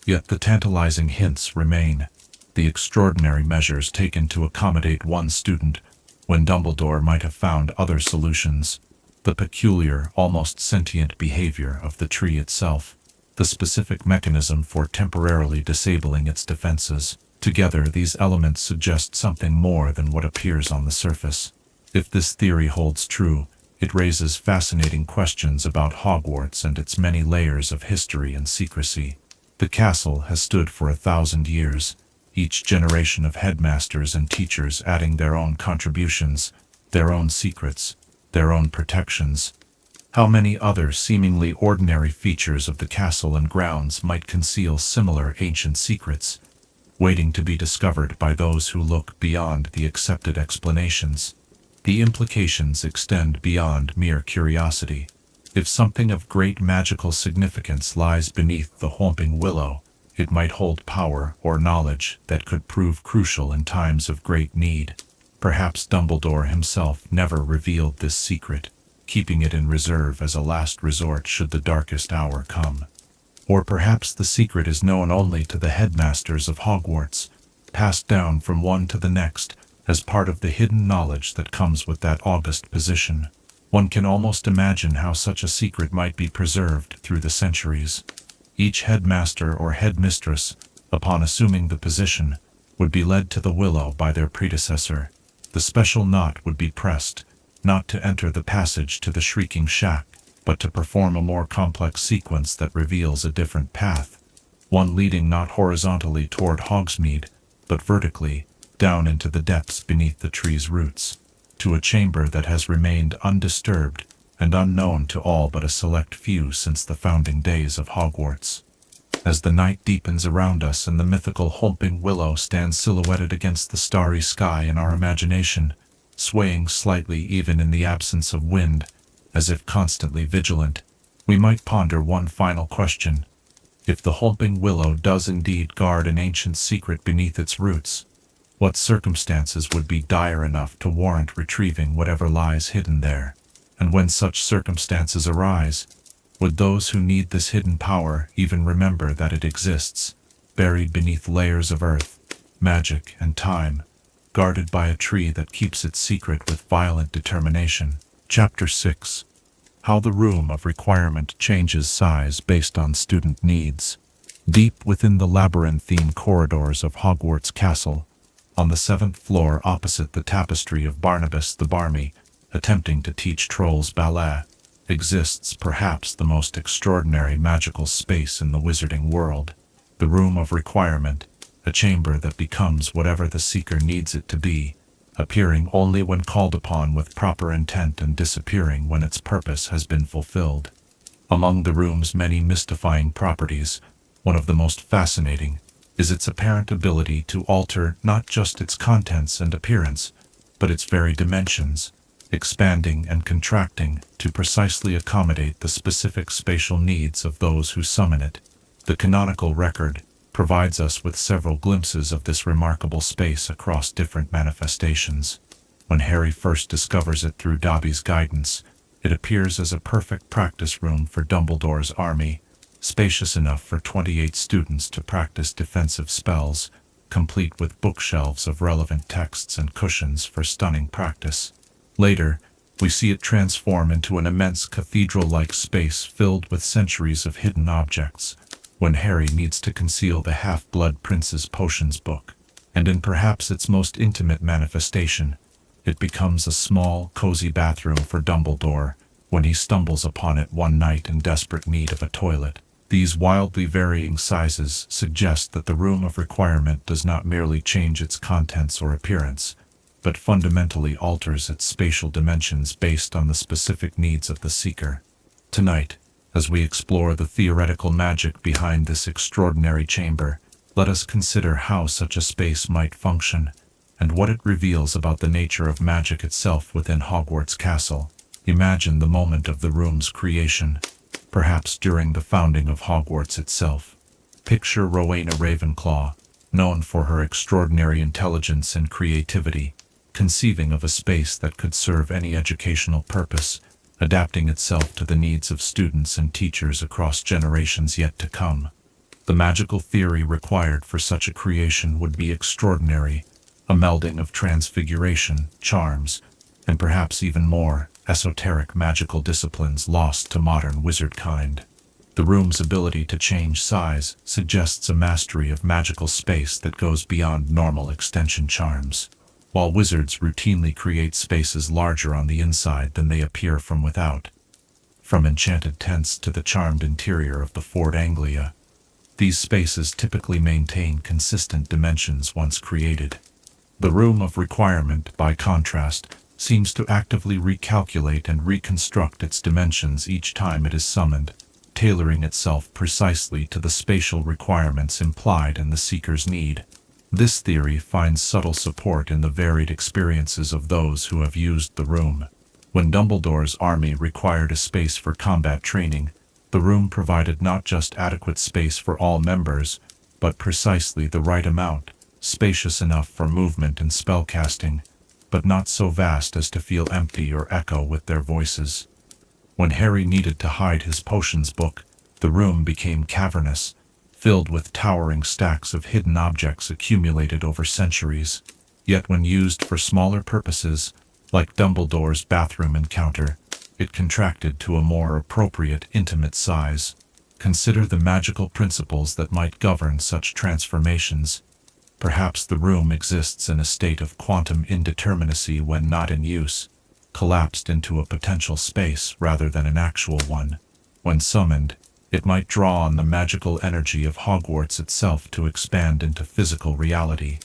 Yet the tantalizing hints remain. The extraordinary measures taken to accommodate one student, when Dumbledore might have found other solutions. The peculiar, almost sentient behavior of the tree itself. The specific mechanism for temporarily disabling its defenses. Together, these elements suggest something more than what appears on the surface. If this theory holds true, it raises fascinating questions about Hogwarts and its many layers of history and secrecy. The castle has stood for 1,000 years, each generation of headmasters and teachers adding their own contributions, their own secrets, their own protections. How many other seemingly ordinary features of the castle and grounds might conceal similar ancient secrets, waiting to be discovered by those who look beyond the accepted explanations? The implications extend beyond mere curiosity. If something of great magical significance lies beneath the Whomping Willow, it might hold power or knowledge that could prove crucial in times of great need. Perhaps Dumbledore himself never revealed this secret, keeping it in reserve as a last resort should the darkest hour come. Or perhaps the secret is known only to the headmasters of Hogwarts, passed down from one to the next, as part of the hidden knowledge that comes with that august position. One can almost imagine how such a secret might be preserved through the centuries. Each headmaster or headmistress, upon assuming the position, would be led to the Willow by their predecessor. The special knot would be pressed, not to enter the passage to the Shrieking Shack, but to perform a more complex sequence that reveals a different path, one leading not horizontally toward Hogsmeade, but vertically, down into the depths beneath the tree's roots, to a chamber that has remained undisturbed and unknown to all but a select few since the founding days of Hogwarts. As the night deepens around us and the mythical Whomping Willow stands silhouetted against the starry sky in our imagination, swaying slightly even in the absence of wind, as if constantly vigilant, we might ponder one final question. If the Whomping Willow does indeed guard an ancient secret beneath its roots, what circumstances would be dire enough to warrant retrieving whatever lies hidden there? And when such circumstances arise, would those who need this hidden power even remember that it exists, buried beneath layers of earth, magic, and time, guarded by a tree that keeps its secret with violent determination? Chapter 6. How the Room of Requirement changes size based on student needs. Deep within the labyrinthine corridors of Hogwarts Castle, on the 7th floor opposite the tapestry of Barnabas the Barmy, attempting to teach trolls ballet, exists perhaps the most extraordinary magical space in the wizarding world, the Room of Requirement, a chamber that becomes whatever the seeker needs it to be, appearing only when called upon with proper intent and disappearing when its purpose has been fulfilled. Among the room's many mystifying properties, one of the most fascinating is its apparent ability to alter not just its contents and appearance, but its very dimensions, expanding and contracting to precisely accommodate the specific spatial needs of those who summon it. The canonical record provides us with several glimpses of this remarkable space across different manifestations. When Harry first discovers it through Dobby's guidance, it appears as a perfect practice room for Dumbledore's army, spacious enough for 28 students to practice defensive spells, complete with bookshelves of relevant texts and cushions for stunning practice. Later, we see it transform into an immense cathedral-like space filled with centuries of hidden objects, when Harry needs to conceal the Half-Blood Prince's potions book, and in perhaps its most intimate manifestation, it becomes a small, cozy bathroom for Dumbledore when he stumbles upon it one night in desperate need of a toilet. These wildly varying sizes suggest that the Room of Requirement does not merely change its contents or appearance, but fundamentally alters its spatial dimensions based on the specific needs of the seeker. Tonight, as we explore the theoretical magic behind this extraordinary chamber, let us consider how such a space might function, and what it reveals about the nature of magic itself within Hogwarts Castle. Imagine the moment of the room's creation, perhaps during the founding of Hogwarts itself. Picture Rowena Ravenclaw, known for her extraordinary intelligence and creativity, conceiving of a space that could serve any educational purpose, adapting itself to the needs of students and teachers across generations yet to come. The magical theory required for such a creation would be extraordinary, a melding of transfiguration, charms, and perhaps even more esoteric magical disciplines lost to modern wizardkind. The room's ability to change size suggests a mastery of magical space that goes beyond normal extension charms. While wizards routinely create spaces larger on the inside than they appear from without, from enchanted tents to the charmed interior of the Fort Anglia, these spaces typically maintain consistent dimensions once created. The Room of Requirement, by contrast, seems to actively recalculate and reconstruct its dimensions each time it is summoned, tailoring itself precisely to the spatial requirements implied in the seeker's need. This theory finds subtle support in the varied experiences of those who have used the room. When Dumbledore's army required a space for combat training, the room provided not just adequate space for all members, but precisely the right amount, spacious enough for movement and spellcasting, but not so vast as to feel empty or echo with their voices. When Harry needed to hide his potions book, the room became cavernous, filled with towering stacks of hidden objects accumulated over centuries. Yet when used for smaller purposes, Like Dumbledore's bathroom encounter, it contracted to a more appropriate, intimate size. Consider the magical principles that might govern such transformations. Perhaps the room exists in a state of quantum indeterminacy when not in use, collapsed into a potential space rather than an actual one. When summoned, it might draw on the magical energy of Hogwarts itself to expand into physical reality,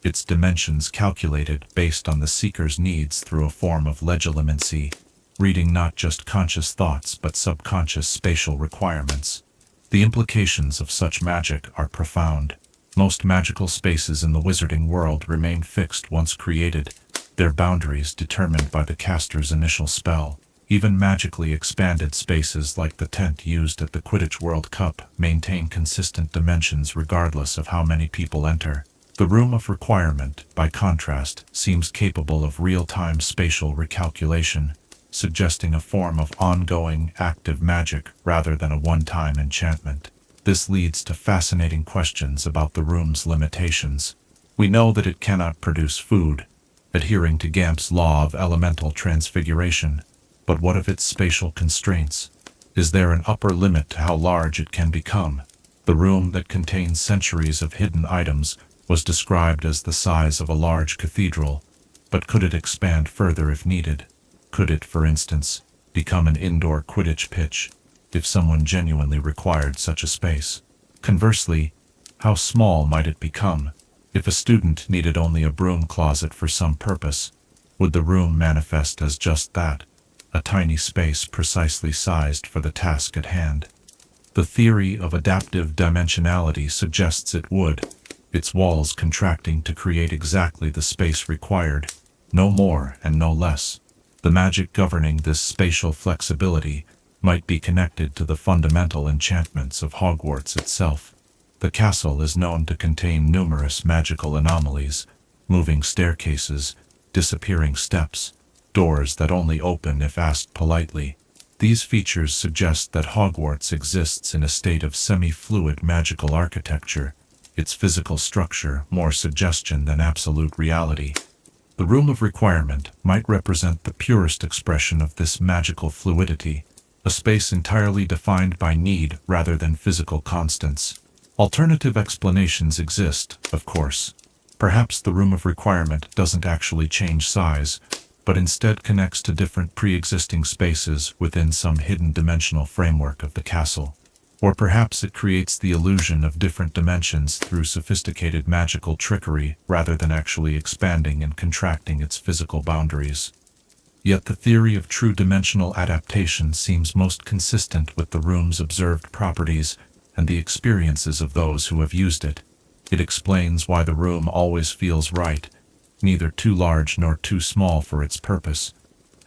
its dimensions calculated based on the seeker's needs through a form of legilimency, reading not just conscious thoughts but subconscious spatial requirements. The implications of such magic are profound. Most magical spaces in the wizarding world remain fixed once created, their boundaries determined by the caster's initial spell. Even magically expanded spaces like the tent used at the Quidditch World Cup maintain consistent dimensions regardless of how many people enter. The Room of Requirement, by contrast, seems capable of real-time spatial recalculation, suggesting a form of ongoing, active magic rather than a one-time enchantment. This leads to fascinating questions about the room's limitations. We know that it cannot produce food, adhering to Gamp's law of elemental transfiguration. But what of its spatial constraints? Is there an upper limit to how large it can become? The room that contains centuries of hidden items was described as the size of a large cathedral, but could it expand further if needed? Could it, for instance, become an indoor Quidditch pitch, if someone genuinely required such a space? Conversely, how small might it become? If a student needed only a broom closet for some purpose, would the room manifest as just that? A tiny space precisely sized for the task at hand. The theory of adaptive dimensionality suggests it would, its walls contracting to create exactly the space required, no more and no less. The magic governing this spatial flexibility might be connected to the fundamental enchantments of Hogwarts itself. The castle is known to contain numerous magical anomalies, moving staircases, disappearing steps, doors that only open if asked politely. These features suggest that Hogwarts exists in a state of semi-fluid magical architecture, its physical structure more suggestion than absolute reality. The Room of Requirement might represent the purest expression of this magical fluidity, a space entirely defined by need rather than physical constants. Alternative explanations exist, of course. Perhaps the Room of Requirement doesn't actually change size, but instead connects to different pre-existing spaces within some hidden dimensional framework of the castle. Or perhaps it creates the illusion of different dimensions through sophisticated magical trickery rather than actually expanding and contracting its physical boundaries. Yet the theory of true dimensional adaptation seems most consistent with the room's observed properties and the experiences of those who have used it. It explains why the room always feels right, neither too large nor too small for its purpose,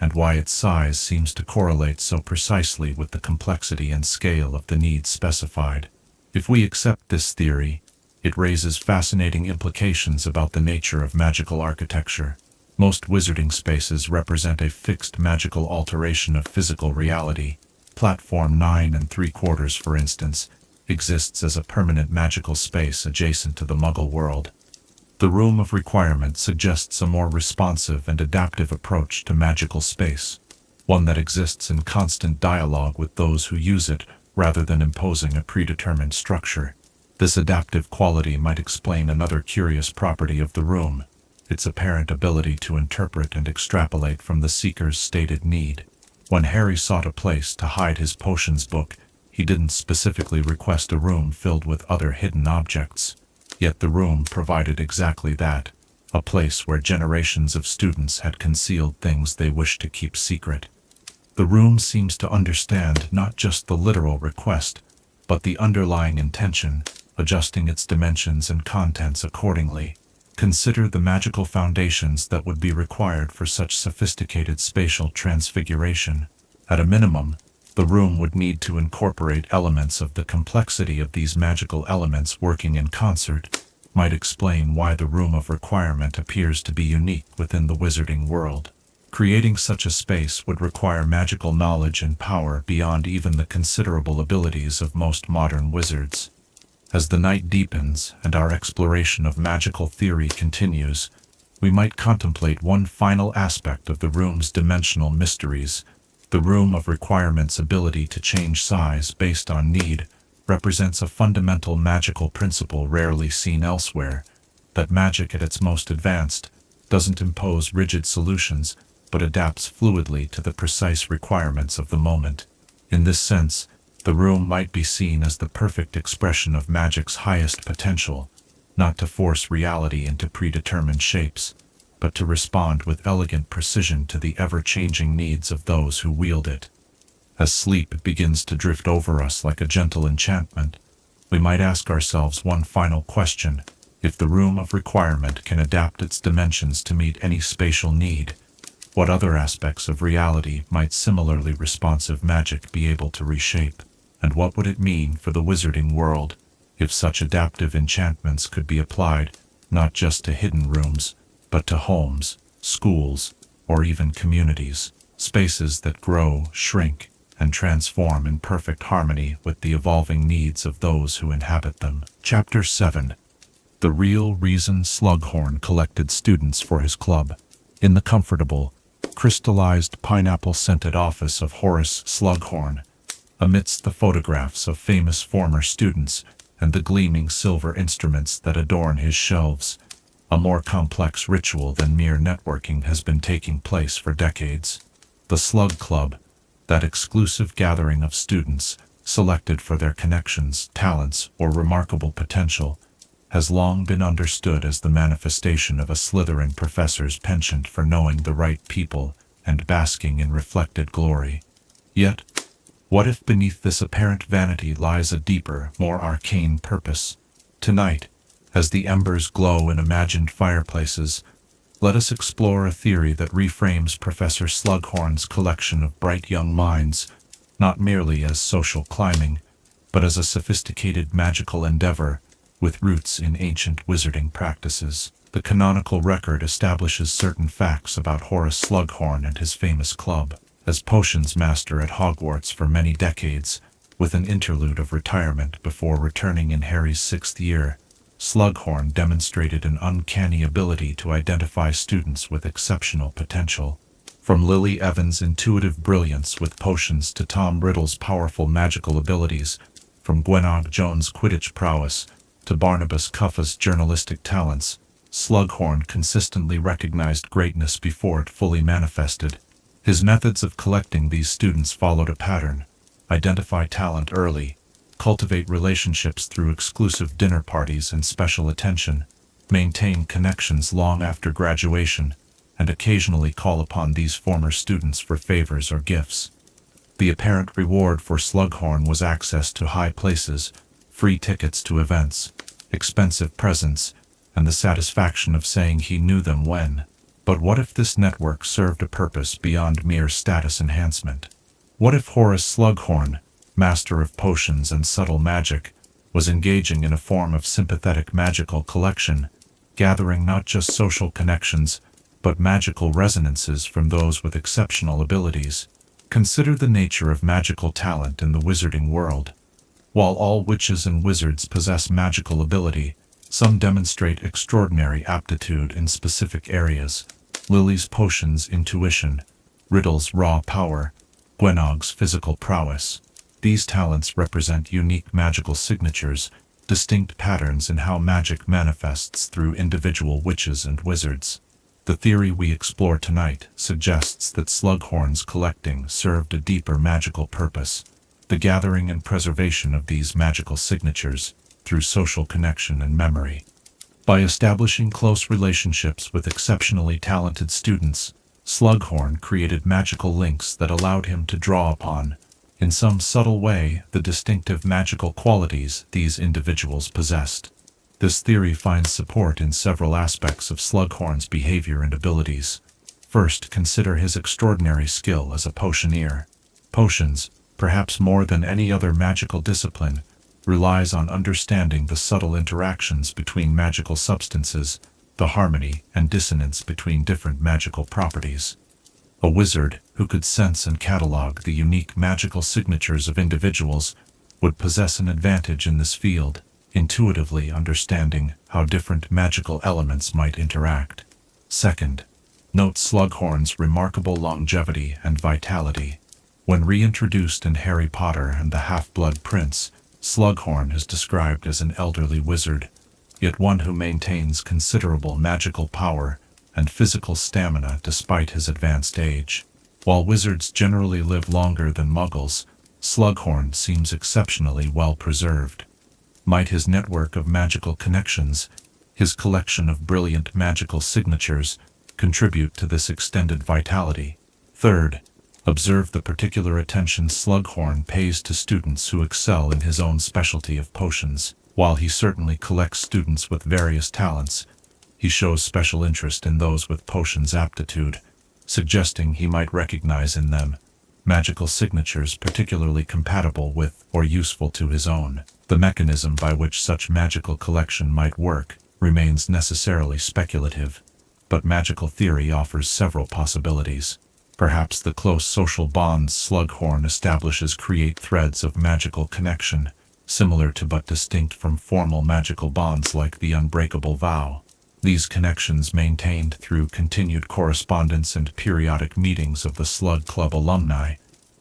and why its size seems to correlate so precisely with the complexity and scale of the needs specified. If we accept this theory, it raises fascinating implications about the nature of magical architecture. Most wizarding spaces represent a fixed magical alteration of physical reality. Platform 9 3/4, for instance, exists as a permanent magical space adjacent to the Muggle world. The Room of Requirement suggests a more responsive and adaptive approach to magical space, one that exists in constant dialogue with those who use it rather than imposing a predetermined structure. This adaptive quality might explain another curious property of the room, its apparent ability to interpret and extrapolate from the seeker's stated need. When Harry sought a place to hide his potions book, he didn't specifically request a room filled with other hidden objects. Yet the room provided exactly that, a place where generations of students had concealed things they wished to keep secret. The room seems to understand not just the literal request, but the underlying intention, adjusting its dimensions and contents accordingly. Consider the magical foundations that would be required for such sophisticated spatial transfiguration. At a minimum, the room would need to incorporate elements of the complexity of these magical elements working in concert, might explain why the Room of Requirement appears to be unique within the wizarding world. Creating such a space would require magical knowledge and power beyond even the considerable abilities of most modern wizards. As the night deepens and our exploration of magical theory continues, we might contemplate one final aspect of the room's dimensional mysteries. The Room of Requirement's ability to change size based on need represents a fundamental magical principle rarely seen elsewhere, that magic at its most advanced doesn't impose rigid solutions, but adapts fluidly to the precise requirements of the moment. In this sense, the room might be seen as the perfect expression of magic's highest potential, not to force reality into predetermined shapes, but to respond with elegant precision to the ever-changing needs of those who wield it. As sleep begins to drift over us like a gentle enchantment, we might ask ourselves one final question: if the Room of Requirement can adapt its dimensions to meet any spatial need, what other aspects of reality might similarly responsive magic be able to reshape? And what would it mean for the wizarding world if such adaptive enchantments could be applied not just to hidden rooms, but to homes, schools, or even communities, spaces that grow, shrink, and transform in perfect harmony with the evolving needs of those who inhabit them? Chapter 7. The Real Reason Slughorn Collected Students for His Club. In the comfortable, crystallized pineapple-scented office of Horace Slughorn, amidst the photographs of famous former students and the gleaming silver instruments that adorn his shelves, a more complex ritual than mere networking has been taking place for decades. The Slug Club, that exclusive gathering of students selected for their connections, talents, or remarkable potential, has long been understood as the manifestation of a Slytherin professor's penchant for knowing the right people and basking in reflected glory. Yet, what if beneath this apparent vanity lies a deeper, more arcane purpose? Tonight, as the embers glow in imagined fireplaces, let us explore a theory that reframes Professor Slughorn's collection of bright young minds, not merely as social climbing, but as a sophisticated magical endeavor with roots in ancient wizarding practices. The canonical record establishes certain facts about Horace Slughorn and his famous club. As potions master at Hogwarts for many decades, with an interlude of retirement before returning in Harry's 6th year, Slughorn demonstrated an uncanny ability to identify students with exceptional potential. From Lily Evans' intuitive brilliance with potions to Tom Riddle's powerful magical abilities, from Gwenog Jones' Quidditch prowess to Barnabas Cuffa's journalistic talents, Slughorn consistently recognized greatness before it fully manifested. His methods of collecting these students followed a pattern: identify talent early, cultivate relationships through exclusive dinner parties and special attention, maintain connections long after graduation, and occasionally call upon these former students for favors or gifts. The apparent reward for Slughorn was access to high places, free tickets to events, expensive presents, and the satisfaction of saying he knew them when. But what if this network served a purpose beyond mere status enhancement? What if Horace Slughorn, master of potions and subtle magic, was engaging in a form of sympathetic magical collection, gathering not just social connections, but magical resonances from those with exceptional abilities? Consider the nature of magical talent in the wizarding world. While all witches and wizards possess magical ability, some demonstrate extraordinary aptitude in specific areas: Lily's potions intuition, Riddle's raw power, Gwenog's physical prowess. These talents represent unique magical signatures, distinct patterns in how magic manifests through individual witches and wizards. The theory we explore tonight suggests that Slughorn's collecting served a deeper magical purpose: the gathering and preservation of these magical signatures through social connection and memory. By establishing close relationships with exceptionally talented students, Slughorn created magical links that allowed him to draw upon, in some subtle way, the distinctive magical qualities these individuals possessed. This theory finds support in several aspects of Slughorn's behavior and abilities. First, consider his extraordinary skill as a potioneer. Potions, perhaps more than any other magical discipline, relies on understanding the subtle interactions between magical substances, the harmony and dissonance between different magical properties. A wizard who could sense and catalog the unique magical signatures of individuals would possess an advantage in this field, intuitively understanding how different magical elements might interact. Second, note Slughorn's remarkable longevity and vitality. When reintroduced in Harry Potter and the Half-Blood Prince, Slughorn is described as an elderly wizard, yet one who maintains considerable magical power and physical stamina despite his advanced age. While wizards generally live longer than muggles, Slughorn seems exceptionally well preserved. Might his network of magical connections, his collection of brilliant magical signatures, contribute to this extended vitality? Third, observe the particular attention Slughorn pays to students who excel in his own specialty of potions. While he certainly collects students with various talents, he shows special interest in those with potions aptitude, suggesting he might recognize in them magical signatures particularly compatible with or useful to his own. The mechanism by which such magical collection might work remains necessarily speculative, but magical theory offers several possibilities. Perhaps the close social bonds Slughorn establishes create threads of magical connection, similar to but distinct from formal magical bonds like the unbreakable vow. These connections, maintained through continued correspondence and periodic meetings of the Slug Club alumni,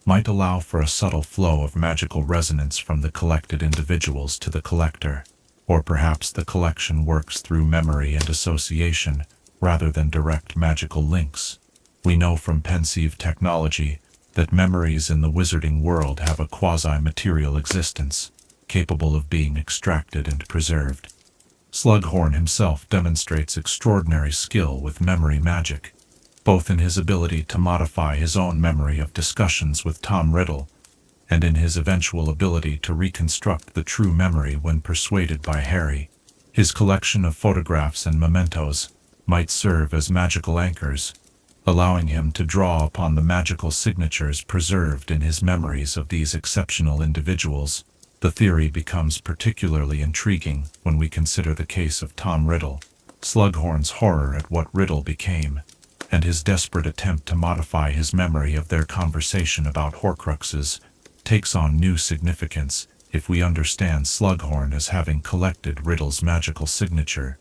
might allow for a subtle flow of magical resonance from the collected individuals to the collector. Or perhaps the collection works through memory and association, rather than direct magical links. We know from pensieve technology that memories in the wizarding world have a quasi-material existence, capable of being extracted and preserved. Slughorn himself demonstrates extraordinary skill with memory magic, both in his ability to modify his own memory of discussions with Tom Riddle, and in his eventual ability to reconstruct the true memory when persuaded by Harry. His collection of photographs and mementos might serve as magical anchors, allowing him to draw upon the magical signatures preserved in his memories of these exceptional individuals. The theory becomes particularly intriguing when we consider the case of Tom Riddle. Slughorn's horror at what Riddle became, and his desperate attempt to modify his memory of their conversation about Horcruxes, takes on new significance if we understand Slughorn as having collected Riddle's magical signature.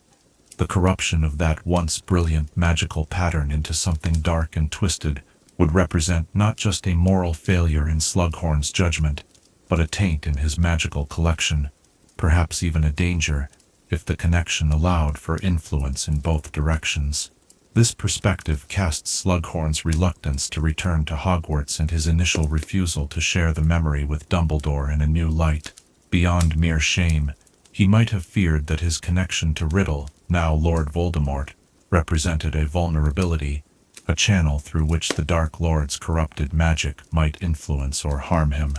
The corruption of that once brilliant magical pattern into something dark and twisted would represent not just a moral failure in Slughorn's judgment, but a taint in his magical collection, perhaps even a danger, if the connection allowed for influence in both directions. This perspective casts Slughorn's reluctance to return to Hogwarts and his initial refusal to share the memory with Dumbledore in a new light. Beyond mere shame, he might have feared that his connection to Riddle, now Lord Voldemort, represented a vulnerability, a channel through which the Dark Lord's corrupted magic might influence or harm him.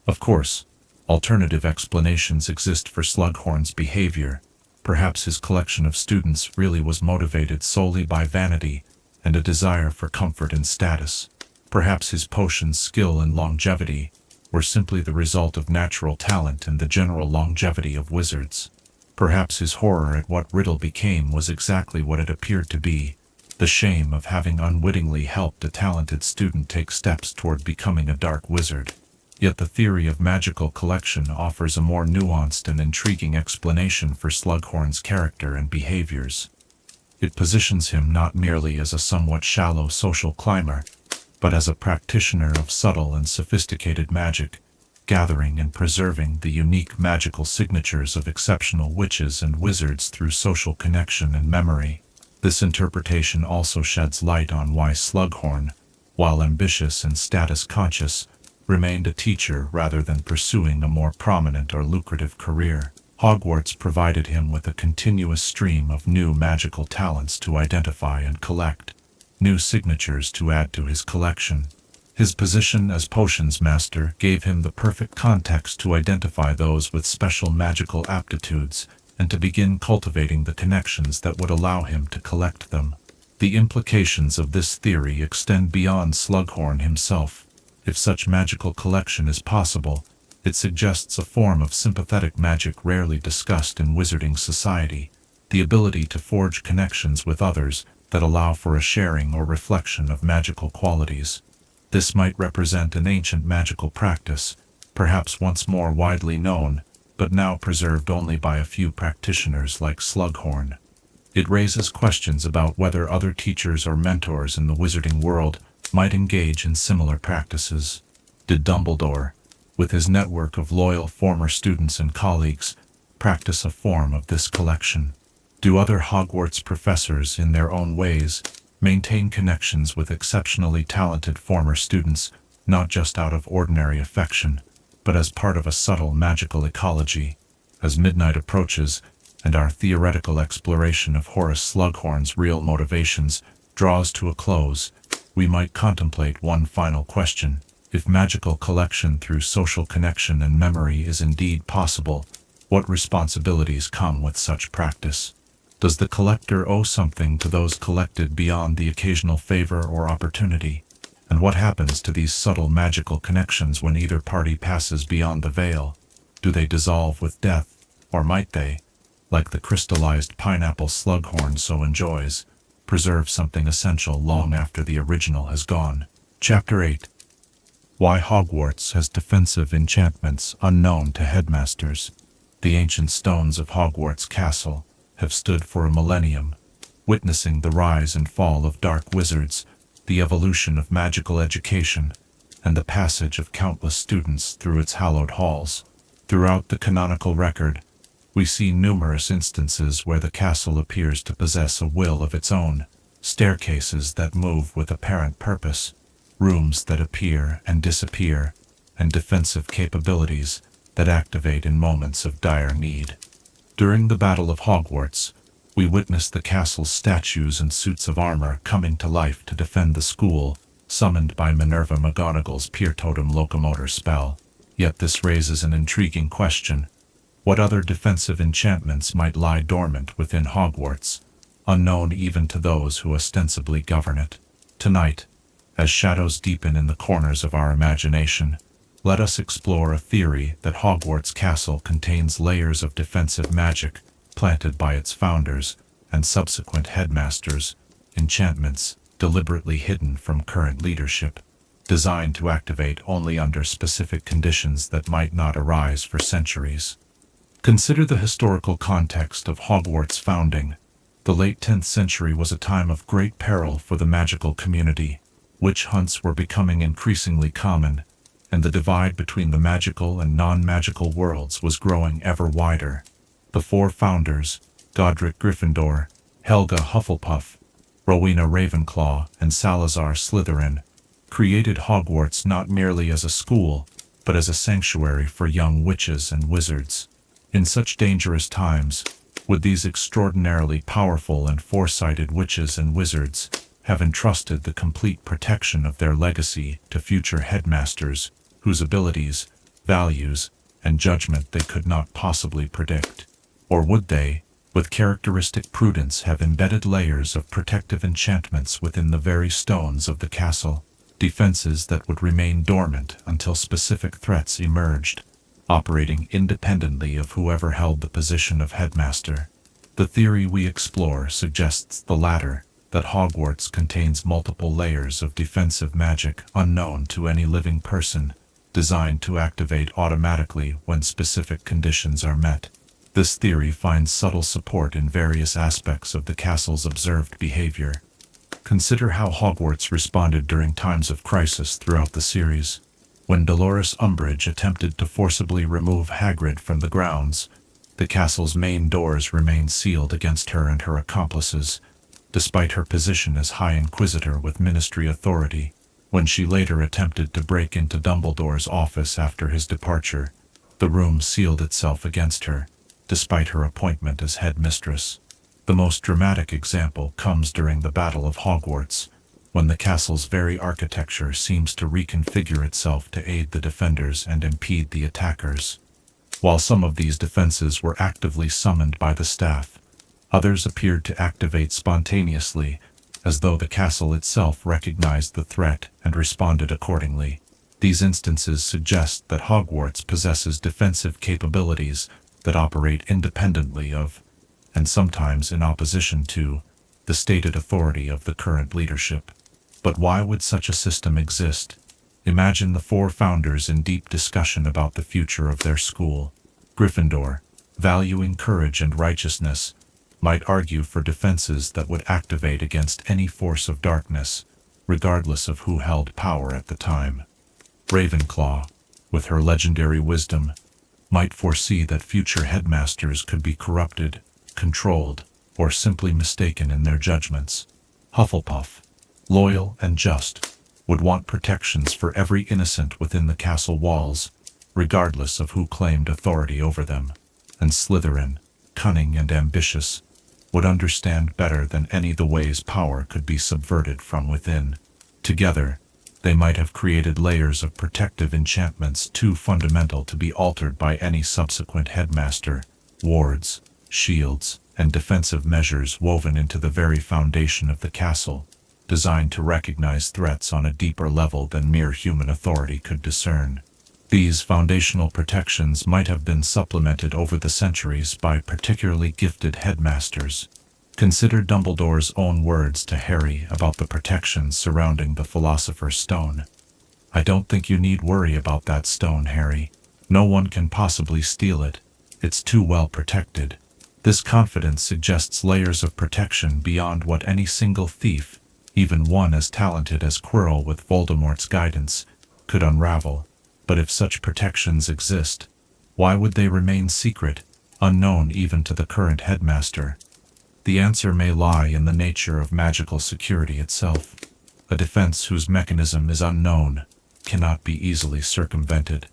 Of course, alternative explanations exist for Slughorn's behavior. Perhaps his collection of students really was motivated solely by vanity and a desire for comfort and status. Perhaps his potions' skill and longevity were simply the result of natural talent and the general longevity of wizards. Perhaps his horror at what Riddle became was exactly what it appeared to be, the shame of having unwittingly helped a talented student take steps toward becoming a dark wizard. Yet the theory of magical collection offers a more nuanced and intriguing explanation for Slughorn's character and behaviors. It positions him not merely as a somewhat shallow social climber, but as a practitioner of subtle and sophisticated magic, gathering and preserving the unique magical signatures of exceptional witches and wizards through social connection and memory. This interpretation also sheds light on why Slughorn, while ambitious and status-conscious, remained a teacher rather than pursuing a more prominent or lucrative career. Hogwarts provided him with a continuous stream of new magical talents to identify and collect, new signatures to add to his collection. His position as potions master gave him the perfect context to identify those with special magical aptitudes and to begin cultivating the connections that would allow him to collect them. The implications of this theory extend beyond Slughorn himself. If such magical collection is possible, it suggests a form of sympathetic magic rarely discussed in wizarding society, the ability to forge connections with others that allow for a sharing or reflection of magical qualities. This might represent an ancient magical practice, perhaps once more widely known, but now preserved only by a few practitioners like Slughorn. It raises questions about whether other teachers or mentors in the wizarding world might engage in similar practices. Did Dumbledore, with his network of loyal former students and colleagues, practice a form of this collection? Do other Hogwarts professors, in their own ways, maintain connections with exceptionally talented former students, not just out of ordinary affection, but as part of a subtle magical ecology? As midnight approaches, and our theoretical exploration of Horace Slughorn's real motivations draws to a close, we might contemplate one final question. If magical collection through social connection and memory is indeed possible, what responsibilities come with such practice? Does the collector owe something to those collected beyond the occasional favor or opportunity? And what happens to these subtle magical connections when either party passes beyond the veil? Do they dissolve with death, or might they, like the crystallized pineapple Slughorn so enjoys, preserve something essential long after the original has gone? Chapter 8. Why Hogwarts has defensive enchantments unknown to headmasters. The ancient stones of Hogwarts Castle have stood for a millennium, witnessing the rise and fall of dark wizards, the evolution of magical education, and the passage of countless students through its hallowed halls. Throughout the canonical record, we see numerous instances where the castle appears to possess a will of its own, staircases that move with apparent purpose, rooms that appear and disappear, and defensive capabilities that activate in moments of dire need. During the Battle of Hogwarts, we witness the castle's statues and suits of armor coming to life to defend the school, summoned by Minerva McGonagall's Pier Totem Locomotor spell. Yet this raises an intriguing question. What other defensive enchantments might lie dormant within Hogwarts, unknown even to those who ostensibly govern it? Tonight, as shadows deepen in the corners of our imagination, let us explore a theory that Hogwarts Castle contains layers of defensive magic planted by its founders and subsequent headmasters, enchantments deliberately hidden from current leadership, designed to activate only under specific conditions that might not arise for centuries. Consider the historical context of Hogwarts' founding. The late 10th century was a time of great peril for the magical community. Witch hunts were becoming increasingly common, and the divide between the magical and non-magical worlds was growing ever wider. The four founders, Godric Gryffindor, Helga Hufflepuff, Rowena Ravenclaw, and Salazar Slytherin, created Hogwarts not merely as a school, but as a sanctuary for young witches and wizards. In such dangerous times, would these extraordinarily powerful and foresighted witches and wizards have entrusted the complete protection of their legacy to future headmasters, whose abilities, values, and judgment they could not possibly predict? Or would they, with characteristic prudence, have embedded layers of protective enchantments within the very stones of the castle, defenses that would remain dormant until specific threats emerged, operating independently of whoever held the position of headmaster? The theory we explore suggests the latter, that Hogwarts contains multiple layers of defensive magic unknown to any living person, designed to activate automatically when specific conditions are met. This theory finds subtle support in various aspects of the castle's observed behavior. Consider how Hogwarts responded during times of crisis throughout the series. When Dolores Umbridge attempted to forcibly remove Hagrid from the grounds, the castle's main doors remained sealed against her and her accomplices, despite her position as High Inquisitor with Ministry authority. When she later attempted to break into Dumbledore's office after his departure, the room sealed itself against her, despite her appointment as headmistress. The most dramatic example comes during the Battle of Hogwarts, when the castle's very architecture seems to reconfigure itself to aid the defenders and impede the attackers. While some of these defenses were actively summoned by the staff, others appeared to activate spontaneously, as though the castle itself recognized the threat and responded accordingly. These instances suggest that Hogwarts possesses defensive capabilities that operate independently of, and sometimes in opposition to, the stated authority of the current leadership. But why would such a system exist? Imagine the four founders in deep discussion about the future of their school. Gryffindor, valuing courage and righteousness, might argue for defenses that would activate against any force of darkness, regardless of who held power at the time. Ravenclaw, with her legendary wisdom, might foresee that future headmasters could be corrupted, controlled, or simply mistaken in their judgments. Hufflepuff, loyal and just, would want protections for every innocent within the castle walls, regardless of who claimed authority over them. And Slytherin, cunning and ambitious, would understand better than any the ways power could be subverted from within. Together, they might have created layers of protective enchantments too fundamental to be altered by any subsequent headmaster, wards, shields, and defensive measures woven into the very foundation of the castle, designed to recognize threats on a deeper level than mere human authority could discern. These foundational protections might have been supplemented over the centuries by particularly gifted headmasters. Consider Dumbledore's own words to Harry about the protections surrounding the Philosopher's Stone. "I don't think you need worry about that stone, Harry. No one can possibly steal it. It's too well protected." This confidence suggests layers of protection beyond what any single thief, even one as talented as Quirrell with Voldemort's guidance, could unravel. But if such protections exist, why would they remain secret, unknown even to the current headmaster? The answer may lie in the nature of magical security itself. A defense whose mechanism is unknown cannot be easily circumvented.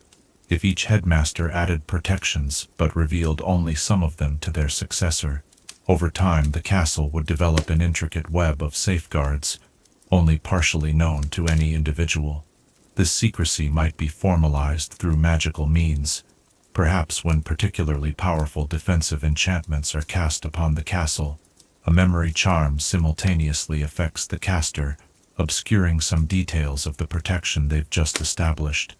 If each headmaster added protections but revealed only some of them to their successor, over time the castle would develop an intricate web of safeguards, only partially known to any individual. This secrecy might be formalized through magical means, perhaps when particularly powerful defensive enchantments are cast upon the castle. A memory charm simultaneously affects the caster, obscuring some details of the protection they've just established.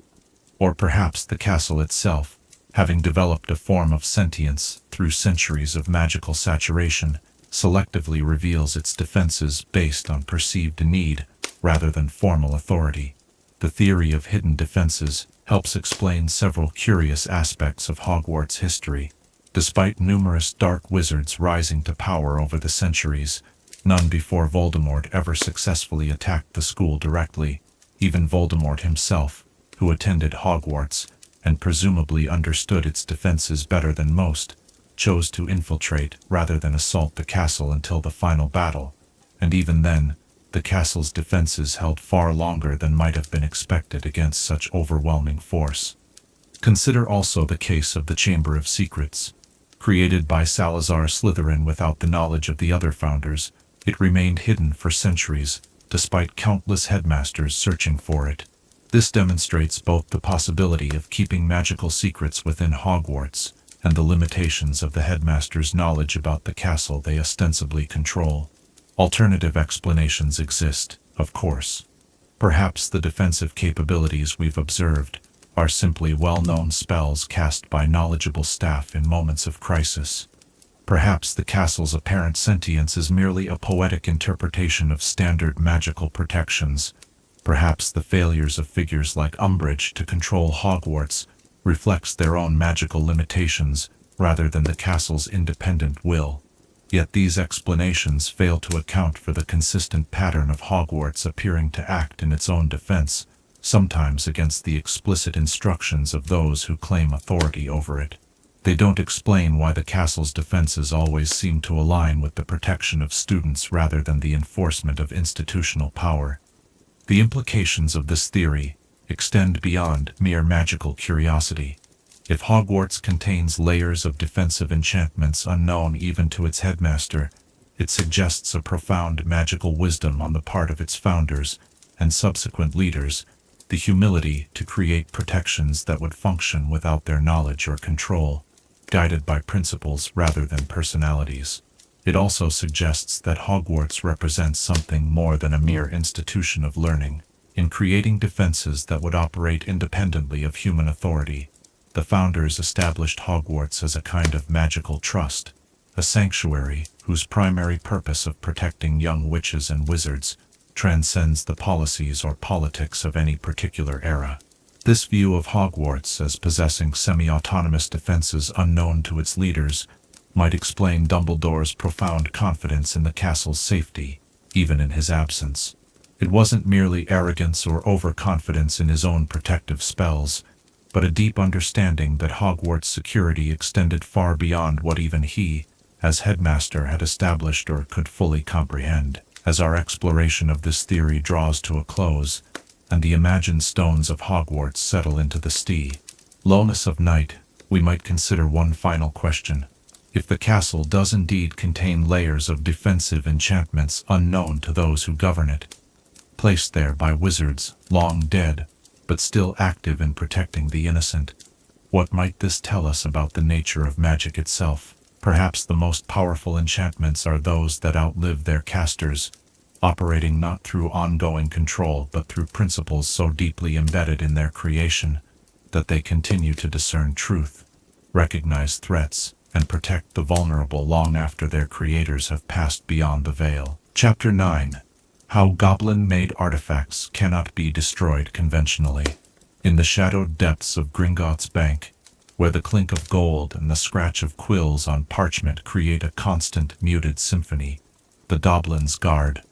Or perhaps the castle itself, having developed a form of sentience through centuries of magical saturation, selectively reveals its defenses based on perceived need rather than formal authority. The theory of hidden defenses helps explain several curious aspects of Hogwarts history. Despite numerous dark wizards rising to power over the centuries, none before Voldemort ever successfully attacked the school directly. Even Voldemort himself, who attended Hogwarts and presumably understood its defenses better than most, chose to infiltrate rather than assault the castle until the final battle. And even then, the castle's defenses held far longer than might have been expected against such overwhelming force. Consider also the case of the Chamber of Secrets. Created by Salazar Slytherin without the knowledge of the other founders, it remained hidden for centuries, despite countless headmasters searching for it. This demonstrates both the possibility of keeping magical secrets within Hogwarts and the limitations of the headmaster's knowledge about the castle they ostensibly control. Alternative explanations exist, of course. Perhaps the defensive capabilities we've observed are simply well-known spells cast by knowledgeable staff in moments of crisis. Perhaps the castle's apparent sentience is merely a poetic interpretation of standard magical protections. Perhaps the failures of figures like Umbridge to control Hogwarts reflects their own magical limitations rather than the castle's independent will. Yet these explanations fail to account for the consistent pattern of Hogwarts appearing to act in its own defense, sometimes against the explicit instructions of those who claim authority over it. They don't explain why the castle's defenses always seem to align with the protection of students rather than the enforcement of institutional power. The implications of this theory extend beyond mere magical curiosity. If Hogwarts contains layers of defensive enchantments unknown even to its headmaster, it suggests a profound magical wisdom on the part of its founders and subsequent leaders, the humility to create protections that would function without their knowledge or control, guided by principles rather than personalities. It also suggests that Hogwarts represents something more than a mere institution of learning. In creating defenses that would operate independently of human authority, the founders established Hogwarts as a kind of magical trust, a sanctuary whose primary purpose of protecting young witches and wizards transcends the policies or politics of any particular era. This view of Hogwarts as possessing semi-autonomous defenses unknown to its leaders might explain Dumbledore's profound confidence in the castle's safety, even in his absence. It wasn't merely arrogance or overconfidence in his own protective spells, but a deep understanding that Hogwarts' security extended far beyond what even he, as headmaster, had established or could fully comprehend. As our exploration of this theory draws to a close, and the imagined stones of Hogwarts settle into the lowness of night, we might consider one final question. If the castle does indeed contain layers of defensive enchantments unknown to those who govern it, placed there by wizards long dead, but still active in protecting the innocent, what might this tell us about the nature of magic itself? Perhaps the most powerful enchantments are those that outlive their casters, operating not through ongoing control but through principles so deeply embedded in their creation that they continue to discern truth, recognize threats, and protect the vulnerable long after their creators have passed beyond the veil. Chapter 9. How Goblin-Made Artifacts Cannot Be Destroyed Conventionally. In the shadowed depths of Gringotts Bank, where the clink of gold and the scratch of quills on parchment create a constant muted symphony, the Goblins guard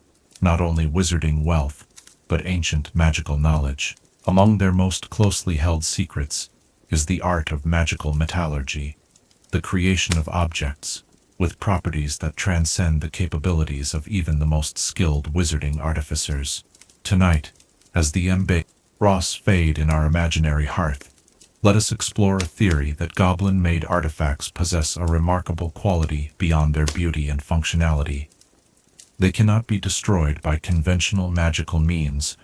not only wizarding wealth, but ancient magical knowledge. Among their most closely held secrets is the art of magical metallurgy, the creation of objects with properties that transcend the capabilities of even the most skilled wizarding artificers. Tonight, as the embers fade in our imaginary hearth, let us explore a theory that goblin-made artifacts possess a remarkable quality beyond their beauty and functionality. They cannot be destroyed by conventional magical means,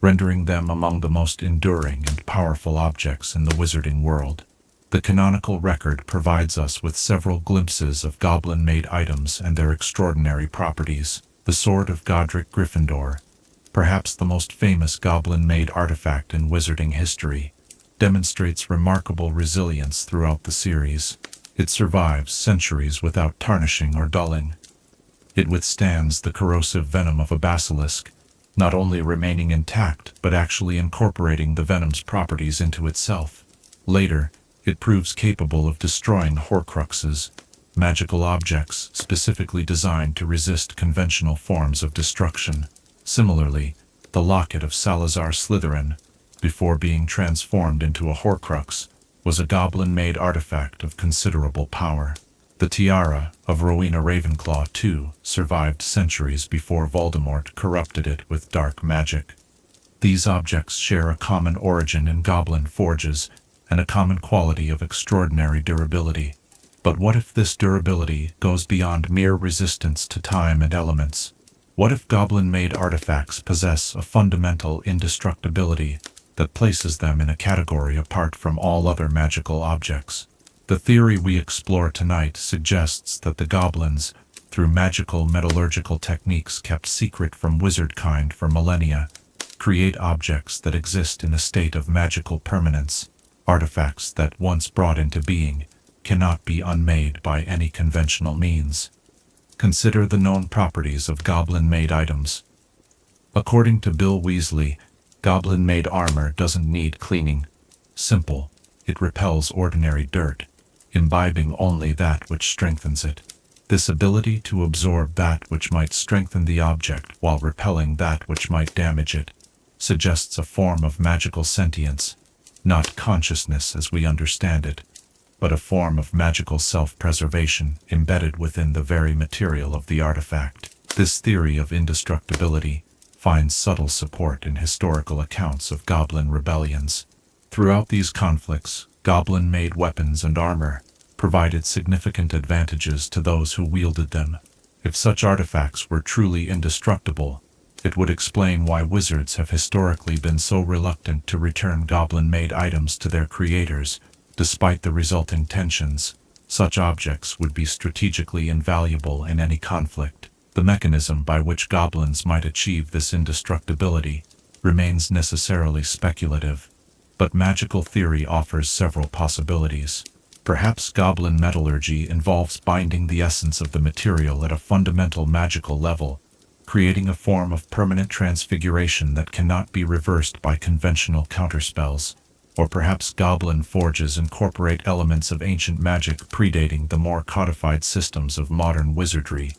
rendering them among the most enduring and powerful objects in the wizarding world. The canonical record provides us with several glimpses of goblin-made items and their extraordinary properties. The Sword of Godric Gryffindor, perhaps the most famous goblin-made artifact in wizarding history, demonstrates remarkable resilience throughout the series. It survives centuries without tarnishing or dulling. It withstands the corrosive venom of a basilisk, not only remaining intact but actually incorporating the venom's properties into itself. Later, it proves capable of destroying Horcruxes, magical objects specifically designed to resist conventional forms of destruction. Similarly, the locket of Salazar Slytherin, before being transformed into a Horcrux, was a goblin-made artifact of considerable power. The tiara of Rowena Ravenclaw, too, survived centuries before Voldemort corrupted it with dark magic. These objects share a common origin in goblin forges and a common quality of extraordinary durability. But what if this durability goes beyond mere resistance to time and elements? What if goblin-made artifacts possess a fundamental indestructibility that places them in a category apart from all other magical objects? The theory we explore tonight suggests that the goblins, through magical metallurgical techniques kept secret from wizardkind for millennia, create objects that exist in a state of magical permanence, artifacts that, once brought into being, cannot be unmade by any conventional means. Consider the known properties of goblin-made items. According to Bill Weasley, goblin-made armor doesn't need cleaning. Simple, it repels ordinary dirt, imbibing only that which strengthens it. This ability to absorb that which might strengthen the object while repelling that which might damage it suggests a form of magical sentience, not consciousness as we understand it, but a form of magical self-preservation embedded within the very material of the artifact. This theory of indestructibility finds subtle support in historical accounts of goblin rebellions. Throughout these conflicts, goblin-made weapons and armor provided significant advantages to those who wielded them. If such artifacts were truly indestructible, it would explain why wizards have historically been so reluctant to return goblin-made items to their creators. Despite the resulting tensions, such objects would be strategically invaluable in any conflict. The mechanism by which goblins might achieve this indestructibility remains necessarily speculative, but magical theory offers several possibilities. Perhaps goblin metallurgy involves binding the essence of the material at a fundamental magical level, creating a form of permanent transfiguration that cannot be reversed by conventional counterspells. Or perhaps goblin forges incorporate elements of ancient magic predating the more codified systems of modern wizardry,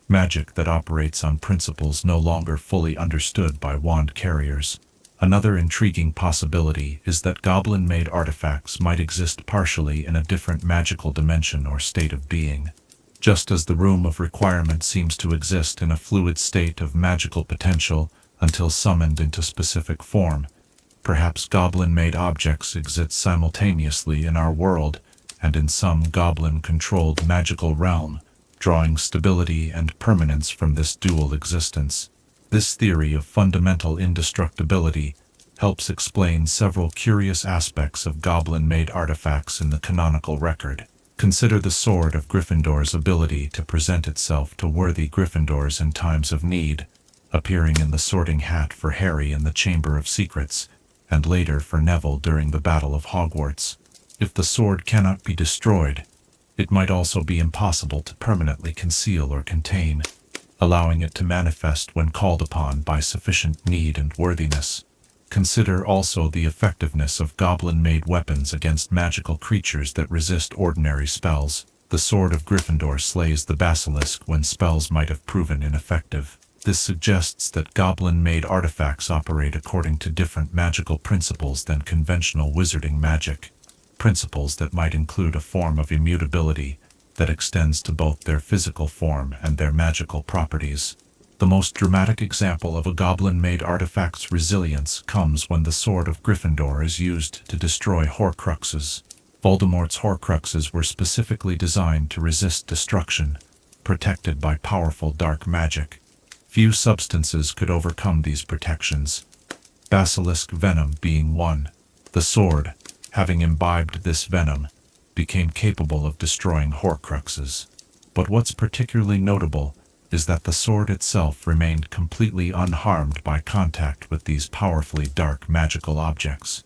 magic that operates on principles no longer fully understood by wand carriers. Another intriguing possibility is that goblin-made artifacts might exist partially in a different magical dimension or state of being. Just as the Room of Requirement seems to exist in a fluid state of magical potential until summoned into specific form, perhaps goblin-made objects exist simultaneously in our world and in some goblin-controlled magical realm, drawing stability and permanence from this dual existence. This theory of fundamental indestructibility helps explain several curious aspects of goblin-made artifacts in the canonical record. Consider the Sword of Gryffindor's ability to present itself to worthy Gryffindors in times of need, appearing in the Sorting Hat for Harry in the Chamber of Secrets, and later for Neville during the Battle of Hogwarts. If the sword cannot be destroyed, it might also be impossible to permanently conceal or contain, allowing it to manifest when called upon by sufficient need and worthiness. Consider also the effectiveness of goblin-made weapons against magical creatures that resist ordinary spells. The Sword of Gryffindor slays the basilisk when spells might have proven ineffective. This suggests that goblin-made artifacts operate according to different magical principles than conventional wizarding magic, principles that might include a form of immutability that extends to both their physical form and their magical properties. The most dramatic example of a goblin-made artifact's resilience comes when the Sword of Gryffindor is used to destroy Horcruxes. Voldemort's Horcruxes were specifically designed to resist destruction, protected by powerful dark magic. Few substances could overcome these protections, basilisk venom being one. The sword, having imbibed this venom, became capable of destroying Horcruxes. But what's particularly notable is that the sword itself remained completely unharmed by contact with these powerfully dark magical objects.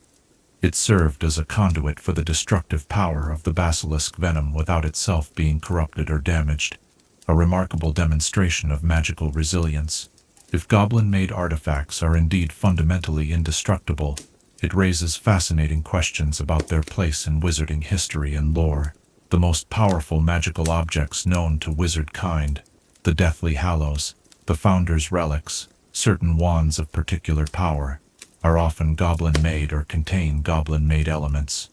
It served as a conduit for the destructive power of the basilisk venom without itself being corrupted or damaged. A remarkable demonstration of magical resilience. If goblin-made artifacts are indeed fundamentally indestructible, it raises fascinating questions about their place in wizarding history and lore. The most powerful magical objects known to wizard kind, the Deathly Hallows, the Founder's Relics, certain wands of particular power, are often goblin-made or contain goblin-made elements.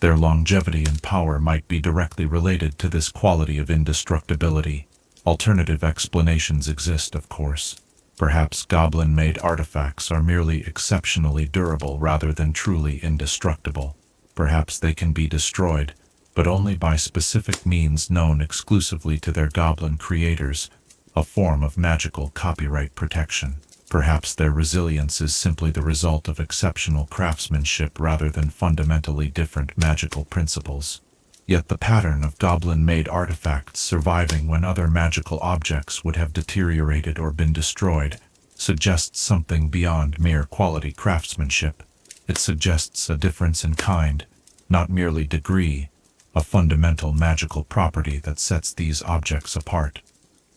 Their longevity and power might be directly related to this quality of indestructibility. Alternative explanations exist, of course. Perhaps goblin-made artifacts are merely exceptionally durable rather than truly indestructible. Perhaps they can be destroyed, but only by specific means known exclusively to their goblin creators, a form of magical copyright protection. Perhaps their resilience is simply the result of exceptional craftsmanship rather than fundamentally different magical principles. Yet the pattern of goblin-made artifacts surviving when other magical objects would have deteriorated or been destroyed suggests something beyond mere quality craftsmanship. It suggests a difference in kind, not merely degree, a fundamental magical property that sets these objects apart.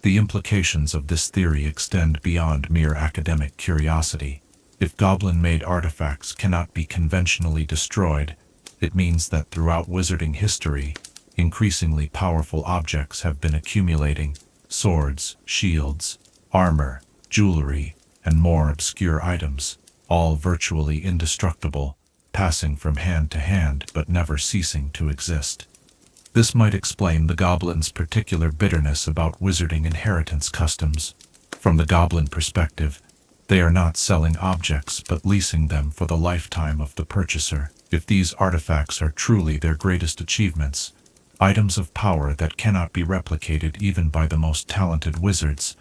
The implications of this theory extend beyond mere academic curiosity. If goblin-made artifacts cannot be conventionally destroyed, it means that throughout wizarding history, increasingly powerful objects have been accumulating: swords, shields, armor, jewelry, and more obscure items, all virtually indestructible, passing from hand to hand but never ceasing to exist. This might explain the goblins' particular bitterness about wizarding inheritance customs. From the goblin perspective, they are not selling objects but leasing them for the lifetime of the purchaser. If these artifacts are truly their greatest achievements, items of power that cannot be replicated even by the most talented wizards,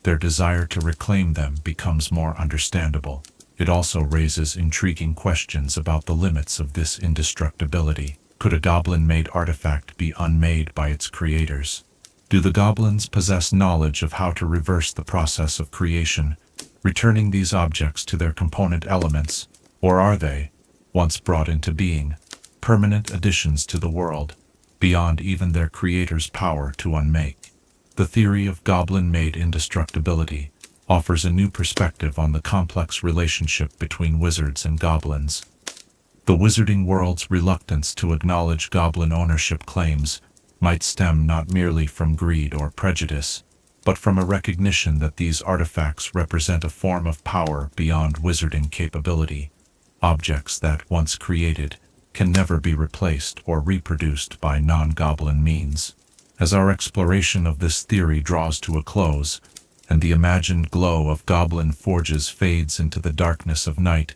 their desire to reclaim them becomes more understandable. It also raises intriguing questions about the limits of this indestructibility. Could a goblin-made artifact be unmade by its creators? Do the goblins possess knowledge of how to reverse the process of creation, returning these objects to their component elements, or are they, once brought into being, permanent additions to the world, beyond even their creator's power to unmake? The theory of goblin-made indestructibility offers a new perspective on the complex relationship between wizards and goblins. The wizarding world's reluctance to acknowledge goblin ownership claims might stem not merely from greed or prejudice, but from a recognition that these artifacts represent a form of power beyond wizarding capability, objects that, once created, can never be replaced or reproduced by non-goblin means. As our exploration of this theory draws to a close, and the imagined glow of goblin forges fades into the darkness of night,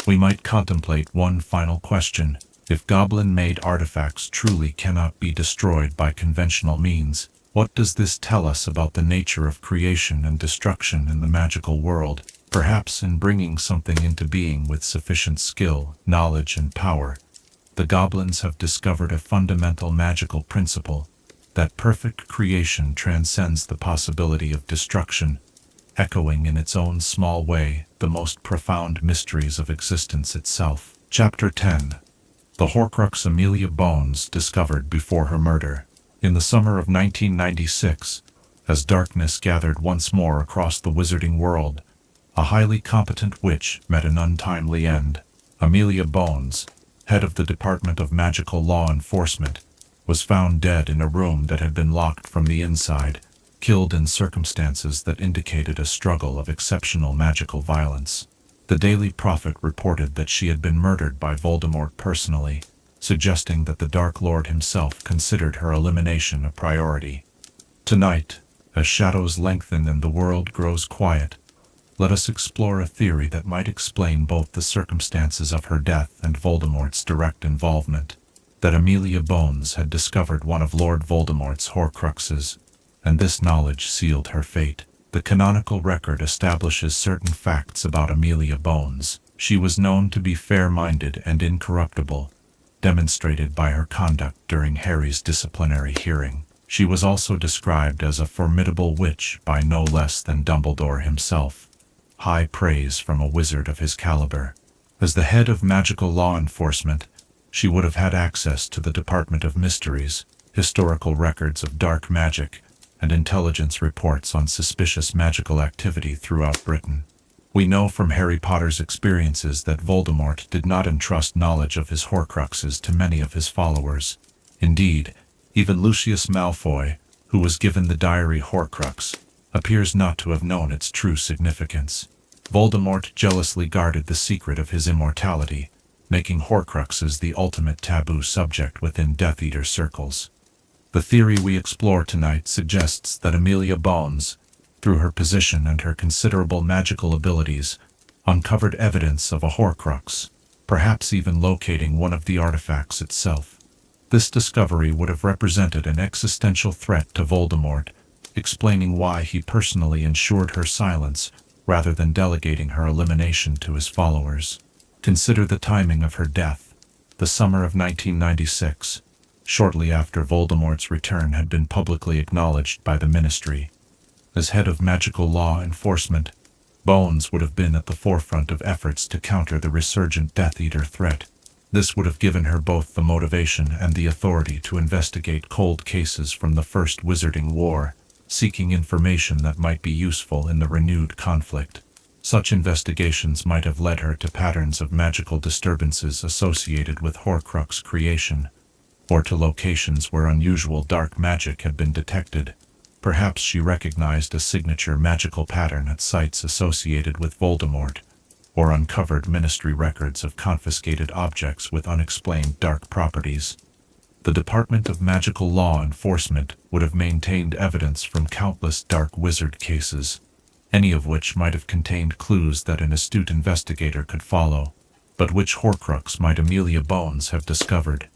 we might contemplate one final question. If goblin-made artifacts truly cannot be destroyed by conventional means, what does this tell us about the nature of creation and destruction in the magical world? Perhaps in bringing something into being with sufficient skill, knowledge, and power, the goblins have discovered a fundamental magical principle, that perfect creation transcends the possibility of destruction, echoing in its own small way the most profound mysteries of existence itself. Chapter 10. The Horcrux Amelia Bones discovered before her murder. In the summer of 1996, as darkness gathered once more across the wizarding world, a highly competent witch met an untimely end. Amelia Bones, head of the Department of Magical Law Enforcement, was found dead in a room that had been locked from the inside, killed in circumstances that indicated a struggle of exceptional magical violence. The Daily Prophet reported that she had been murdered by Voldemort personally, suggesting that the Dark Lord himself considered her elimination a priority. Tonight, as shadows lengthen and the world grows quiet, let us explore a theory that might explain both the circumstances of her death and Voldemort's direct involvement. That Amelia Bones had discovered one of Lord Voldemort's Horcruxes, and this knowledge sealed her fate. The canonical record establishes certain facts about Amelia Bones. She was known to be fair-minded and incorruptible, demonstrated by her conduct during Harry's disciplinary hearing. She was also described as a formidable witch by no less than Dumbledore himself. High praise from a wizard of his caliber. As the head of magical law enforcement, she would have had access to the Department of Mysteries, historical records of dark magic, and intelligence reports on suspicious magical activity throughout Britain. We know from Harry Potter's experiences that Voldemort did not entrust knowledge of his Horcruxes to many of his followers. Indeed, even Lucius Malfoy, who was given the diary Horcrux, appears not to have known its true significance. Voldemort jealously guarded the secret of his immortality, making Horcruxes the ultimate taboo subject within Death Eater circles. The theory we explore tonight suggests that Amelia Bones, through her position and her considerable magical abilities, uncovered evidence of a Horcrux, perhaps even locating one of the artifacts itself. This discovery would have represented an existential threat to Voldemort, explaining why he personally ensured her silence rather than delegating her elimination to his followers. Consider the timing of her death. The summer of 1996, shortly after Voldemort's return had been publicly acknowledged by the Ministry. As head of magical law enforcement, Bones would have been at the forefront of efforts to counter the resurgent Death Eater threat. This would have given her both the motivation and the authority to investigate cold cases from the First Wizarding War, seeking information that might be useful in the renewed conflict. Such investigations might have led her to patterns of magical disturbances associated with Horcrux creation, or to locations where unusual dark magic had been detected. Perhaps she recognized a signature magical pattern at sites associated with Voldemort, or uncovered Ministry records of confiscated objects with unexplained dark properties. The Department of Magical Law Enforcement would have maintained evidence from countless dark wizard cases, any of which might have contained clues that an astute investigator could follow. But which Horcrux might Amelia Bones have discovered?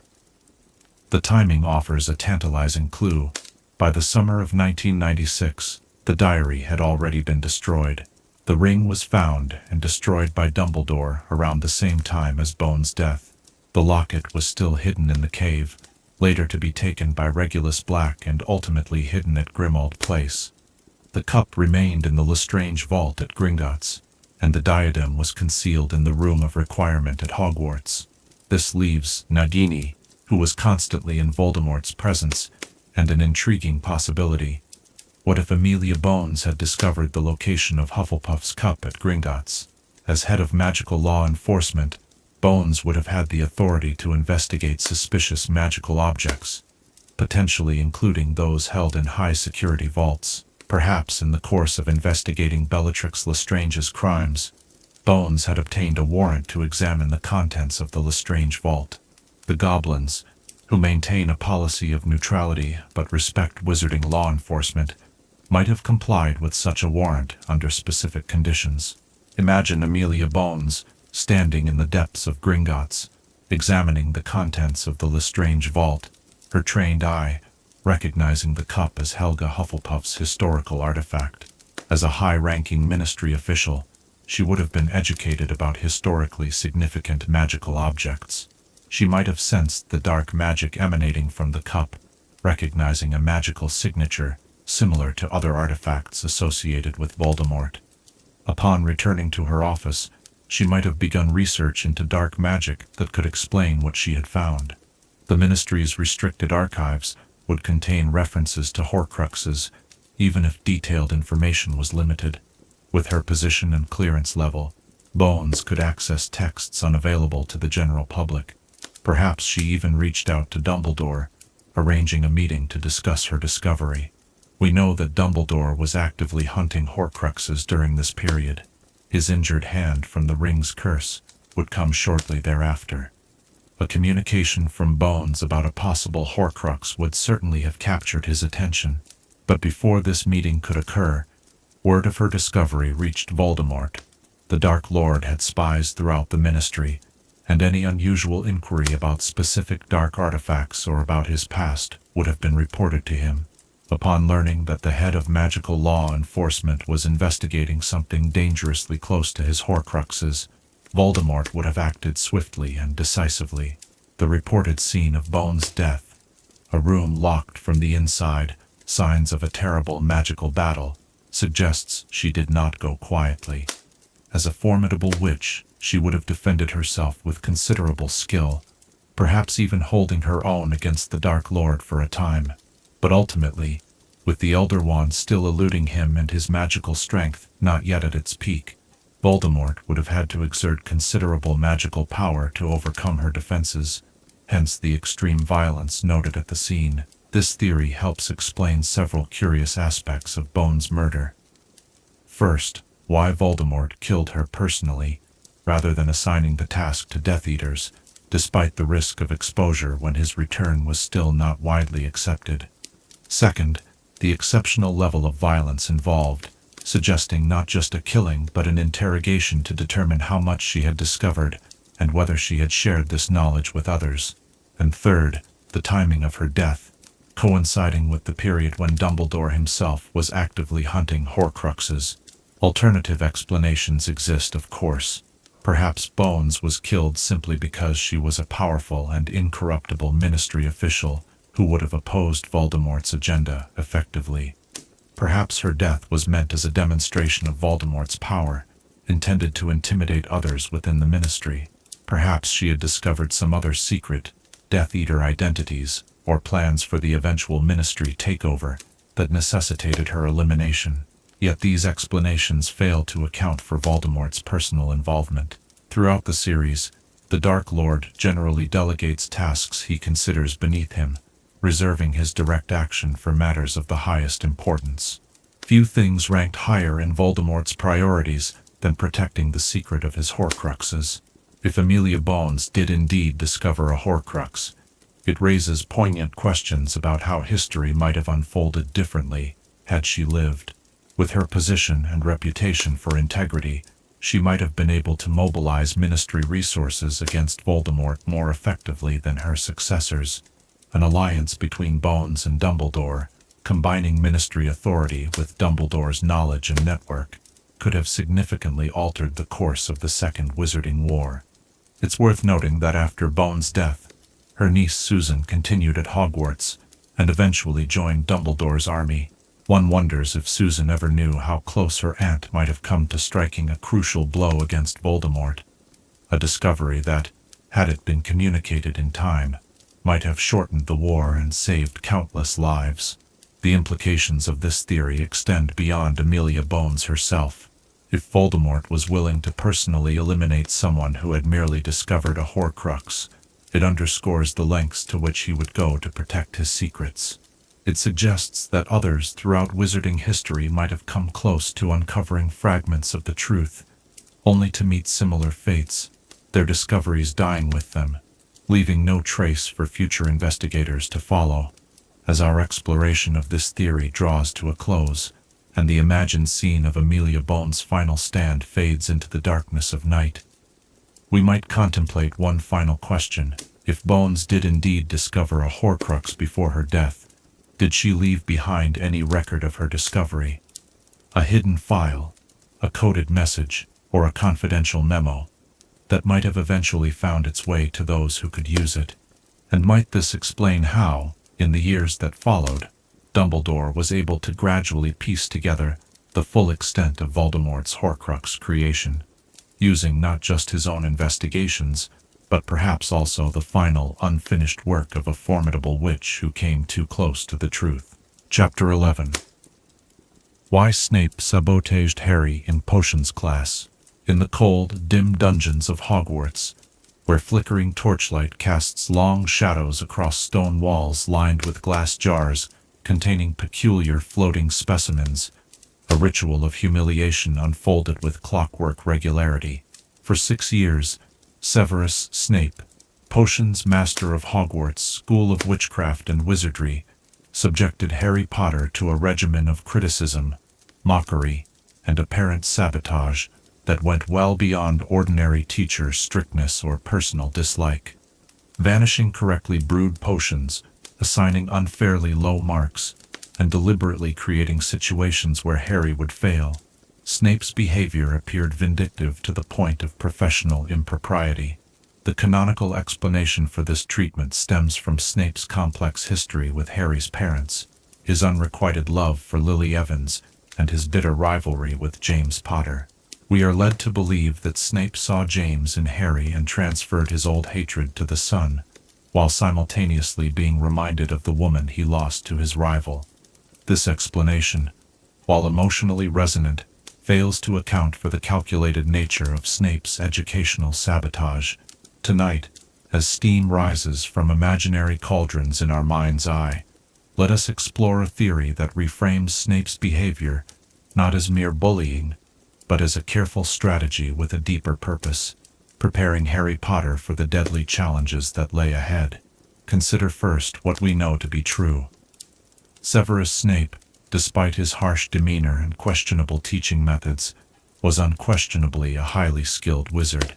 The timing offers a tantalizing clue. By the summer of 1996, the diary had already been destroyed. The ring was found and destroyed by Dumbledore around the same time as Bones' death. The locket was still hidden in the cave, later to be taken by Regulus Black and ultimately hidden at Grimmauld Place. The cup remained in the Lestrange vault at Gringotts, and the diadem was concealed in the Room of Requirement at Hogwarts. This leaves Nagini, who was constantly in Voldemort's presence, and an intriguing possibility. What if Amelia Bones had discovered the location of Hufflepuff's cup at Gringotts? As head of magical law enforcement, Bones would have had the authority to investigate suspicious magical objects, potentially including those held in high-security vaults. Perhaps in the course of investigating Bellatrix Lestrange's crimes, Bones had obtained a warrant to examine the contents of the Lestrange vault. The Goblins, who maintain a policy of neutrality but respect wizarding law enforcement, might have complied with such a warrant under specific conditions. Imagine Amelia Bones standing in the depths of Gringotts, examining the contents of the Lestrange vault, her trained eye recognizing the cup as Helga Hufflepuff's historical artifact. As a high-ranking ministry official, she would have been educated about historically significant magical objects. She might have sensed the dark magic emanating from the cup, recognizing a magical signature similar to other artifacts associated with Voldemort. Upon returning to her office, she might have begun research into dark magic that could explain what she had found. The ministry's restricted archives would contain references to Horcruxes, even if detailed information was limited. With her position and clearance level, Bones could access texts unavailable to the general public. Perhaps she even reached out to Dumbledore, arranging a meeting to discuss her discovery. We know that Dumbledore was actively hunting Horcruxes during this period. His injured hand from the ring's curse would come shortly thereafter. A communication from Bones about a possible Horcrux would certainly have captured his attention. But before this meeting could occur, word of her discovery reached Voldemort. The Dark Lord had spies throughout the ministry, and any unusual inquiry about specific dark artifacts or about his past would have been reported to him. Upon learning that the head of magical law enforcement was investigating something dangerously close to his Horcruxes, Voldemort would have acted swiftly and decisively. The reported scene of Bones' death, a room locked from the inside, signs of a terrible magical battle, suggests she did not go quietly. As a formidable witch, she would have defended herself with considerable skill, perhaps even holding her own against the Dark Lord for a time. But ultimately, with the Elder Wand still eluding him and his magical strength not yet at its peak, Voldemort would have had to exert considerable magical power to overcome her defenses, hence the extreme violence noted at the scene. This theory helps explain several curious aspects of Bones' murder. First, why Voldemort killed her personally, rather than assigning the task to Death Eaters, despite the risk of exposure when his return was still not widely accepted. Second, the exceptional level of violence involved, suggesting not just a killing but an interrogation to determine how much she had discovered and whether she had shared this knowledge with others. And third, the timing of her death, coinciding with the period when Dumbledore himself was actively hunting Horcruxes. Alternative explanations exist, of course. Perhaps Bones was killed simply because she was a powerful and incorruptible ministry official who would have opposed Voldemort's agenda effectively. Perhaps her death was meant as a demonstration of Voldemort's power, intended to intimidate others within the ministry. Perhaps she had discovered some other secret, Death Eater identities, or plans for the eventual ministry takeover that necessitated her elimination. Yet these explanations fail to account for Voldemort's personal involvement. Throughout the series, the Dark Lord generally delegates tasks he considers beneath him, reserving his direct action for matters of the highest importance. Few things ranked higher in Voldemort's priorities than protecting the secret of his Horcruxes. If Amelia Bones did indeed discover a Horcrux, it raises poignant questions about how history might have unfolded differently had she lived. With her position and reputation for integrity, she might have been able to mobilize ministry resources against Voldemort more effectively than her successors. An alliance between Bones and Dumbledore, combining ministry authority with Dumbledore's knowledge and network, could have significantly altered the course of the Second Wizarding War. It's worth noting that after Bones' death, her niece Susan continued at Hogwarts and eventually joined Dumbledore's army. One wonders if Susan ever knew how close her aunt might have come to striking a crucial blow against Voldemort, a discovery that, had it been communicated in time, might have shortened the war and saved countless lives. The implications of this theory extend beyond Amelia Bones herself. If Voldemort was willing to personally eliminate someone who had merely discovered a Horcrux, it underscores the lengths to which he would go to protect his secrets. It suggests that others throughout wizarding history might have come close to uncovering fragments of the truth, only to meet similar fates, their discoveries dying with them, leaving no trace for future investigators to follow. As our exploration of this theory draws to a close, and the imagined scene of Amelia Bones's final stand fades into the darkness of night, we might contemplate one final question. If Bones did indeed discover a Horcrux before her death, did she leave behind any record of her discovery? A hidden file, a coded message, or a confidential memo that might have eventually found its way to those who could use it? And might this explain how, in the years that followed, Dumbledore was able to gradually piece together the full extent of Voldemort's Horcrux creation, using not just his own investigations, but perhaps also the final, unfinished work of a formidable witch who came too close to the truth. Chapter 11. Why Snape Sabotaged Harry in Potions Class. In the cold, dim dungeons of Hogwarts, where flickering torchlight casts long shadows across stone walls lined with glass jars containing peculiar floating specimens, a ritual of humiliation unfolded with clockwork regularity. For 6 years, Severus Snape, Potions Master of Hogwarts School of Witchcraft and Wizardry, subjected Harry Potter to a regimen of criticism, mockery, and apparent sabotage that went well beyond ordinary teacher strictness or personal dislike. Vanishing correctly brewed potions, assigning unfairly low marks, and deliberately creating situations where Harry would fail, Snape's behavior appeared vindictive to the point of professional impropriety. The canonical explanation for this treatment stems from Snape's complex history with Harry's parents, his unrequited love for Lily Evans, and his bitter rivalry with James Potter. We are led to believe that Snape saw James in Harry and transferred his old hatred to the son, while simultaneously being reminded of the woman he lost to his rival. This explanation, while emotionally resonant, fails to account for the calculated nature of Snape's educational sabotage. Tonight, as steam rises from imaginary cauldrons in our mind's eye, let us explore a theory that reframes Snape's behavior not as mere bullying, but as a careful strategy with a deeper purpose, preparing Harry Potter for the deadly challenges that lay ahead. Consider first what we know to be true. Severus Snape, despite his harsh demeanor and questionable teaching methods, was unquestionably a highly skilled wizard.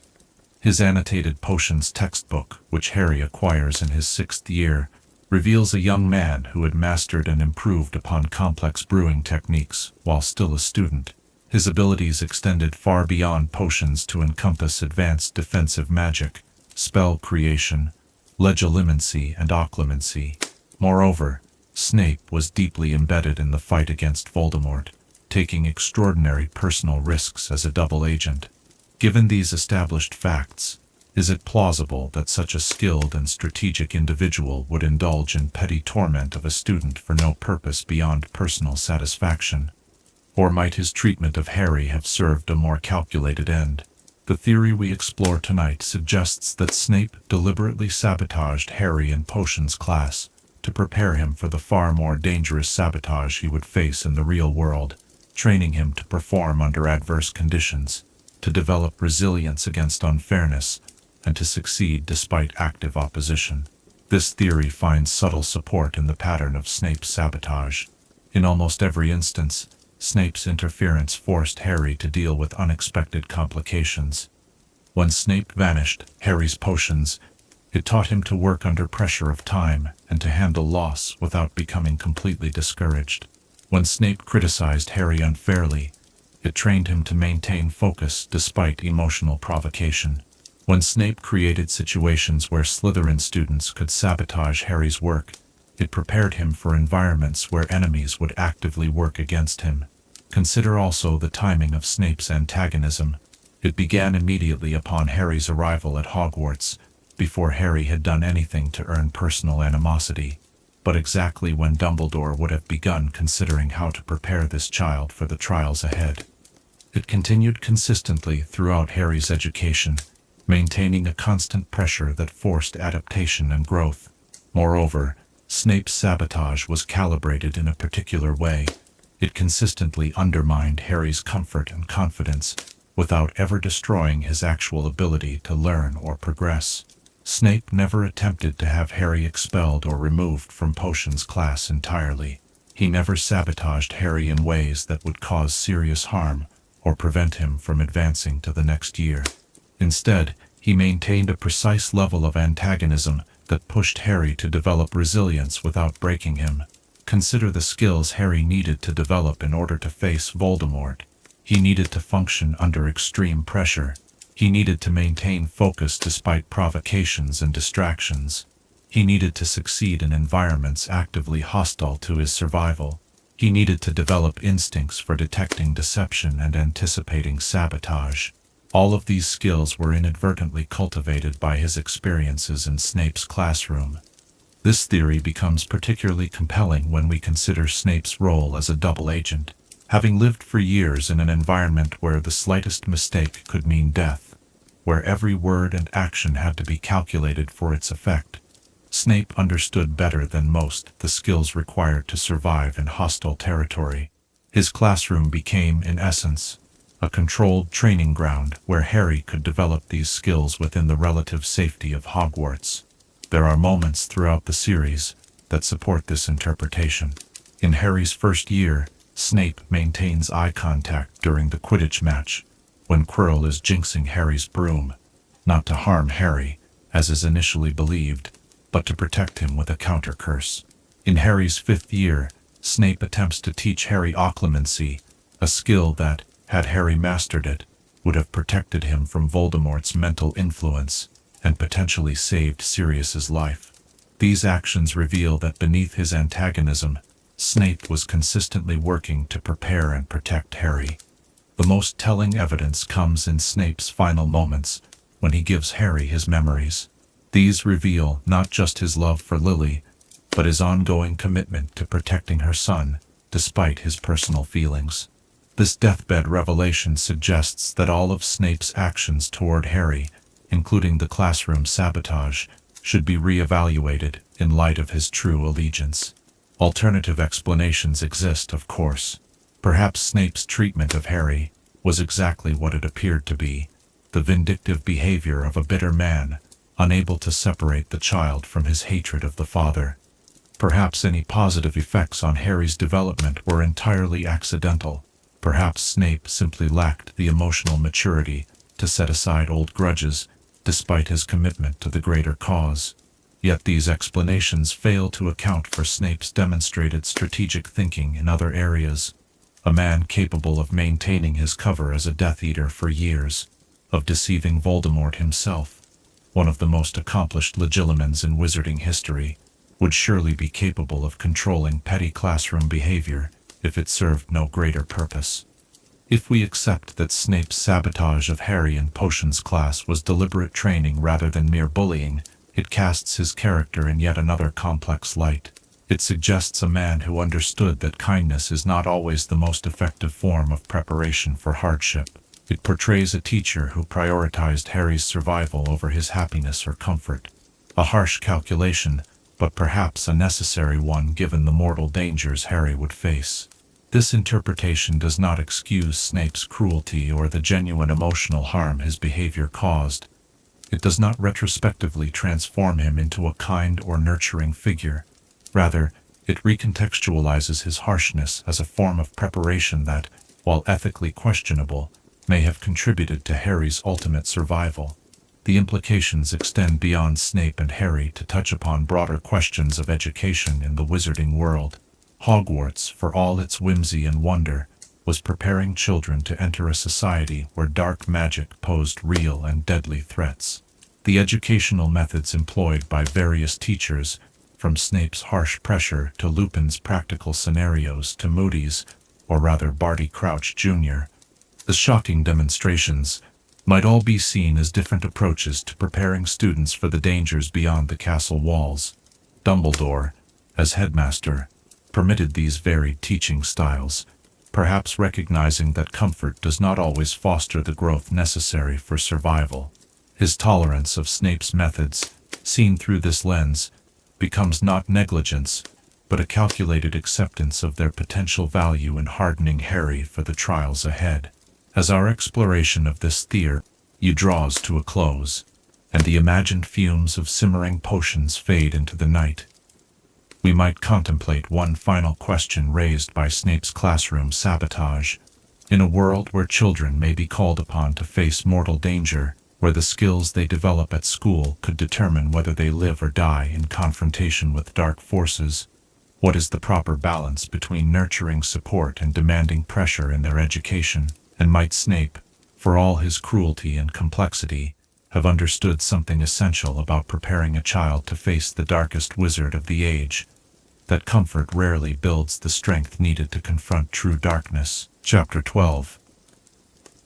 His annotated potions textbook, which Harry acquires in his 6th year, reveals a young man who had mastered and improved upon complex brewing techniques while still a student. His abilities extended far beyond potions to encompass advanced defensive magic, spell creation, legilimency, and occlumency. Moreover, Snape was deeply embedded in the fight against Voldemort, taking extraordinary personal risks as a double agent. Given these established facts, is it plausible that such a skilled and strategic individual would indulge in petty torment of a student for no purpose beyond personal satisfaction? Or might his treatment of Harry have served a more calculated end? The theory we explore tonight suggests that Snape deliberately sabotaged Harry in Potions Class to prepare him for the far more dangerous sabotage he would face in the real world, training him to perform under adverse conditions, to develop resilience against unfairness, and to succeed despite active opposition. This theory finds subtle support in the pattern of Snape's sabotage. In almost every instance, Snape's interference forced Harry to deal with unexpected complications. When Snape vanished Harry's potions, it taught him to work under pressure of time and to handle loss without becoming completely discouraged. When Snape criticized Harry unfairly, it trained him to maintain focus despite emotional provocation. When Snape created situations where Slytherin students could sabotage Harry's work, it prepared him for environments where enemies would actively work against him. Consider also the timing of Snape's antagonism. It began immediately upon Harry's arrival at Hogwarts, before Harry had done anything to earn personal animosity, but exactly when Dumbledore would have begun considering how to prepare this child for the trials ahead. It continued consistently throughout Harry's education, maintaining a constant pressure that forced adaptation and growth. Moreover, Snape's sabotage was calibrated in a particular way. It consistently undermined Harry's comfort and confidence, without ever destroying his actual ability to learn or progress. Snape never attempted to have Harry expelled or removed from potions class entirely. He never sabotaged Harry in ways that would cause serious harm or prevent him from advancing to the next year. Instead, he maintained a precise level of antagonism that pushed Harry to develop resilience without breaking him. Consider the skills Harry needed to develop in order to face Voldemort. He needed to function under extreme pressure. He needed to maintain focus despite provocations and distractions. He needed to succeed in environments actively hostile to his survival. He needed to develop instincts for detecting deception and anticipating sabotage. All of these skills were inadvertently cultivated by his experiences in Snape's classroom. This theory becomes particularly compelling when we consider Snape's role as a double agent. Having lived for years in an environment where the slightest mistake could mean death, where every word and action had to be calculated for its effect, Snape understood better than most the skills required to survive in hostile territory. His classroom became, in essence, a controlled training ground where Harry could develop these skills within the relative safety of Hogwarts. There are moments throughout the series that support this interpretation. In Harry's first year, Snape maintains eye contact during the Quidditch match, when Quirrell is jinxing Harry's broom, not to harm Harry, as is initially believed, but to protect him with a counter-curse. In Harry's 5th year, Snape attempts to teach Harry Occlumency, a skill that, had Harry mastered it, would have protected him from Voldemort's mental influence and potentially saved Sirius's life. These actions reveal that beneath his antagonism, Snape was consistently working to prepare and protect Harry. The most telling evidence comes in Snape's final moments, when he gives Harry his memories. These reveal not just his love for Lily, but his ongoing commitment to protecting her son, despite his personal feelings. This deathbed revelation suggests that all of Snape's actions toward Harry, including the classroom sabotage, should be re-evaluated in light of his true allegiance. Alternative explanations exist, of course. Perhaps Snape's treatment of Harry was exactly what it appeared to be, the vindictive behavior of a bitter man, unable to separate the child from his hatred of the father. Perhaps any positive effects on Harry's development were entirely accidental. Perhaps Snape simply lacked the emotional maturity to set aside old grudges, despite his commitment to the greater cause. Yet these explanations fail to account for Snape's demonstrated strategic thinking in other areas. A man capable of maintaining his cover as a Death Eater for years, of deceiving Voldemort himself, one of the most accomplished legilimens in wizarding history, would surely be capable of controlling petty classroom behavior if it served no greater purpose. If we accept that Snape's sabotage of Harry in Potions class was deliberate training rather than mere bullying, it casts his character in yet another complex light. It suggests a man who understood that kindness is not always the most effective form of preparation for hardship. It portrays a teacher who prioritized Harry's survival over his happiness or comfort. A harsh calculation, but perhaps a necessary one given the mortal dangers Harry would face. This interpretation does not excuse Snape's cruelty or the genuine emotional harm his behavior caused. It does not retrospectively transform him into a kind or nurturing figure. Rather, it recontextualizes his harshness as a form of preparation that, while ethically questionable, may have contributed to Harry's ultimate survival. The implications extend beyond Snape and Harry to touch upon broader questions of education in the wizarding world. Hogwarts, for all its whimsy and wonder, was preparing children to enter a society where dark magic posed real and deadly threats. The educational methods employed by various teachers, from Snape's harsh pressure to Lupin's practical scenarios to Moody's, or rather Barty Crouch Jr., the shocking demonstrations, might all be seen as different approaches to preparing students for the dangers beyond the castle walls. Dumbledore, as headmaster, permitted these varied teaching styles, perhaps recognizing that comfort does not always foster the growth necessary for survival. His tolerance of Snape's methods, seen through this lens, becomes not negligence, but a calculated acceptance of their potential value in hardening Harry for the trials ahead. As our exploration of this theory draws to a close, and the imagined fumes of simmering potions fade into the night, we might contemplate one final question raised by Snape's classroom sabotage. In a world where children may be called upon to face mortal danger, where the skills they develop at school could determine whether they live or die in confrontation with dark forces, what is the proper balance between nurturing support and demanding pressure in their education? And might Snape, for all his cruelty and complexity, have understood something essential about preparing a child to face the darkest wizard of the age? That comfort rarely builds the strength needed to confront true darkness. Chapter 12.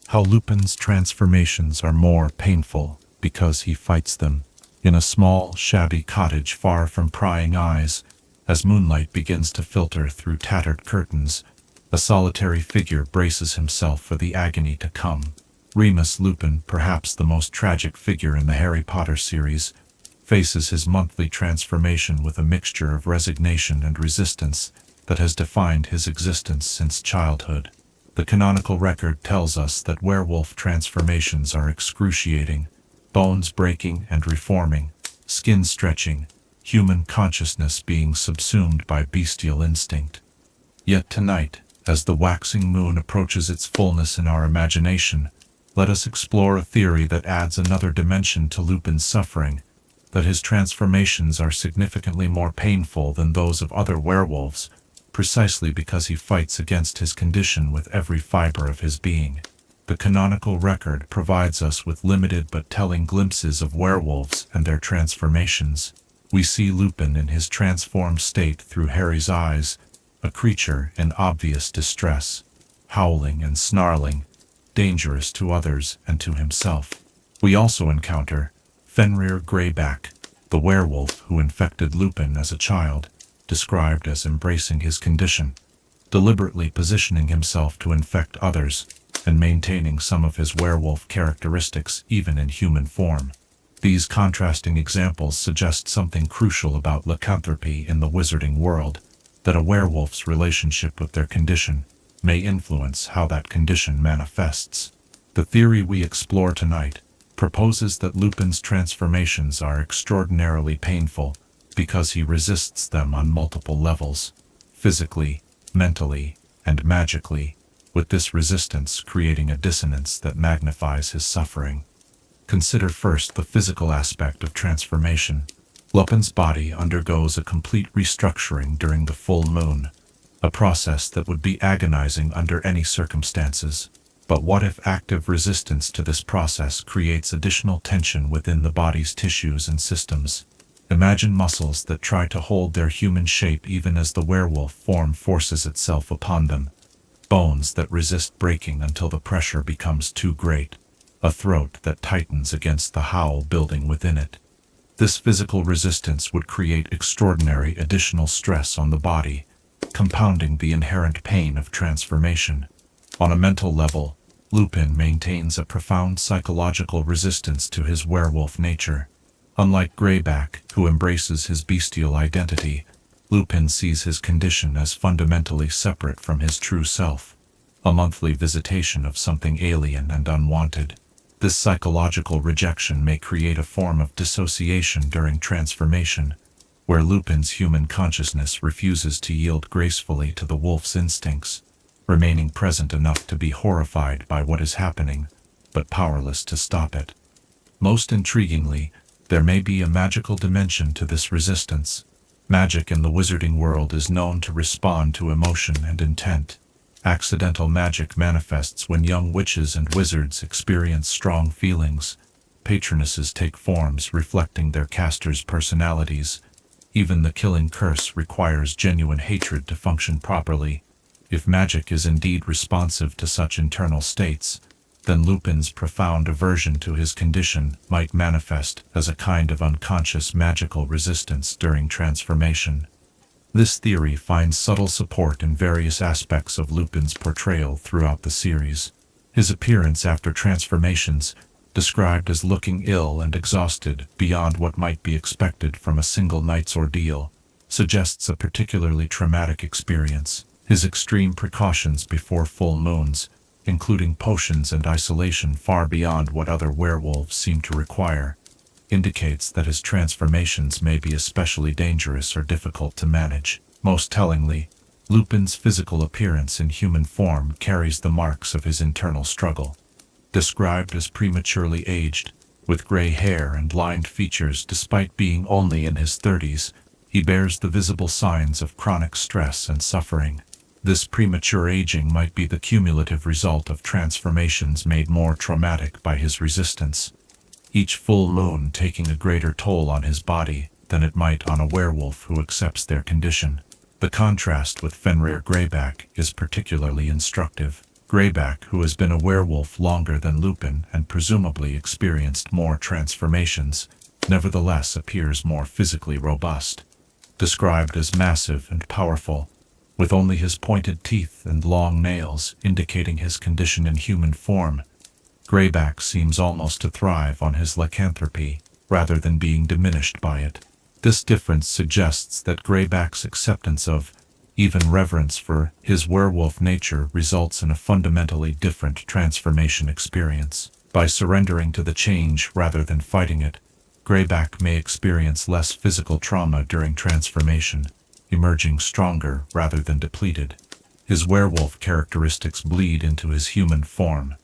How Lupin's transformations are more painful because he fights them. In a small, shabby cottage far from prying eyes, as moonlight begins to filter through tattered curtains, a solitary figure braces himself for the agony to come. Remus Lupin, perhaps the most tragic figure in the Harry Potter series, faces his monthly transformation with a mixture of resignation and resistance that has defined his existence since childhood. The canonical record tells us that werewolf transformations are excruciating, bones breaking and reforming, skin stretching, human consciousness being subsumed by bestial instinct. Yet tonight, as the waxing moon approaches its fullness in our imagination, let us explore a theory that adds another dimension to Lupin's suffering, that his transformations are significantly more painful than those of other werewolves, precisely because he fights against his condition with every fiber of his being. The canonical record provides us with limited but telling glimpses of werewolves and their transformations. We see Lupin in his transformed state through Harry's eyes, a creature in obvious distress, howling and snarling, dangerous to others and to himself. We also encounter Fenrir Greyback, the werewolf who infected Lupin as a child, described as embracing his condition, deliberately positioning himself to infect others, and maintaining some of his werewolf characteristics even in human form. These contrasting examples suggest something crucial about lycanthropy in the wizarding world, that a werewolf's relationship with their condition may influence how that condition manifests. The theory we explore tonight proposes that Lupin's transformations are extraordinarily painful because he resists them on multiple levels, physically, mentally, and magically, with this resistance creating a dissonance that magnifies his suffering. Consider first the physical aspect of transformation. Lupin's body undergoes a complete restructuring during the full moon, a process that would be agonizing under any circumstances. But what if active resistance to this process creates additional tension within the body's tissues and systems? Imagine muscles that try to hold their human shape even as the werewolf form forces itself upon them, bones that resist breaking until the pressure becomes too great, a throat that tightens against the howl building within it. This physical resistance would create extraordinary additional stress on the body, compounding the inherent pain of transformation. On a mental level, Lupin maintains a profound psychological resistance to his werewolf nature. Unlike Greyback, who embraces his bestial identity, Lupin sees his condition as fundamentally separate from his true self, a monthly visitation of something alien and unwanted. This psychological rejection may create a form of dissociation during transformation, where Lupin's human consciousness refuses to yield gracefully to the wolf's instincts, remaining present enough to be horrified by what is happening, but powerless to stop it. Most intriguingly, there may be a magical dimension to this resistance. Magic in the wizarding world is known to respond to emotion and intent. Accidental magic manifests when young witches and wizards experience strong feelings. Patronesses take forms reflecting their casters' personalities. Even the killing curse requires genuine hatred to function properly. If magic is indeed responsive to such internal states, then Lupin's profound aversion to his condition might manifest as a kind of unconscious magical resistance during transformation. This theory finds subtle support in various aspects of Lupin's portrayal throughout the series. His appearance after transformations, described as looking ill and exhausted beyond what might be expected from a single night's ordeal, suggests a particularly traumatic experience. His extreme precautions before full moons, including potions and isolation far beyond what other werewolves seem to require, indicates that his transformations may be especially dangerous or difficult to manage. Most tellingly, Lupin's physical appearance in human form carries the marks of his internal struggle. Described as prematurely aged, with gray hair and lined features despite being only in his 30s, he bears the visible signs of chronic stress and suffering. This premature aging might be the cumulative result of transformations made more traumatic by his resistance, each full moon taking a greater toll on his body than it might on a werewolf who accepts their condition. The contrast with Fenrir Greyback is particularly instructive. Greyback, who has been a werewolf longer than Lupin and presumably experienced more transformations, nevertheless appears more physically robust. Described as massive and powerful, with only his pointed teeth and long nails indicating his condition in human form, Greyback seems almost to thrive on his lycanthropy, rather than being diminished by it. This difference suggests that Greyback's acceptance of, even reverence for, his werewolf nature results in a fundamentally different transformation experience. By surrendering to the change rather than fighting it, Greyback may experience less physical trauma during transformation, emerging stronger rather than depleted. His werewolf characteristics bleed into his human form,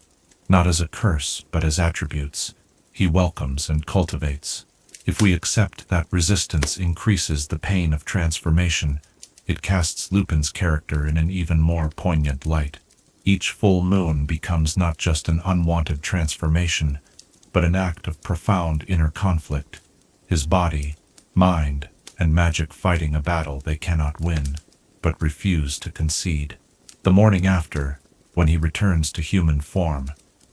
not as a curse but as attributes he welcomes and cultivates. If we accept that resistance increases the pain of transformation, it casts Lupin's character in an even more poignant light. Each full moon becomes not just an unwanted transformation, but an act of profound inner conflict, his body, mind, and magic fighting a battle they cannot win, but refuse to concede. The morning after, when he returns to human form,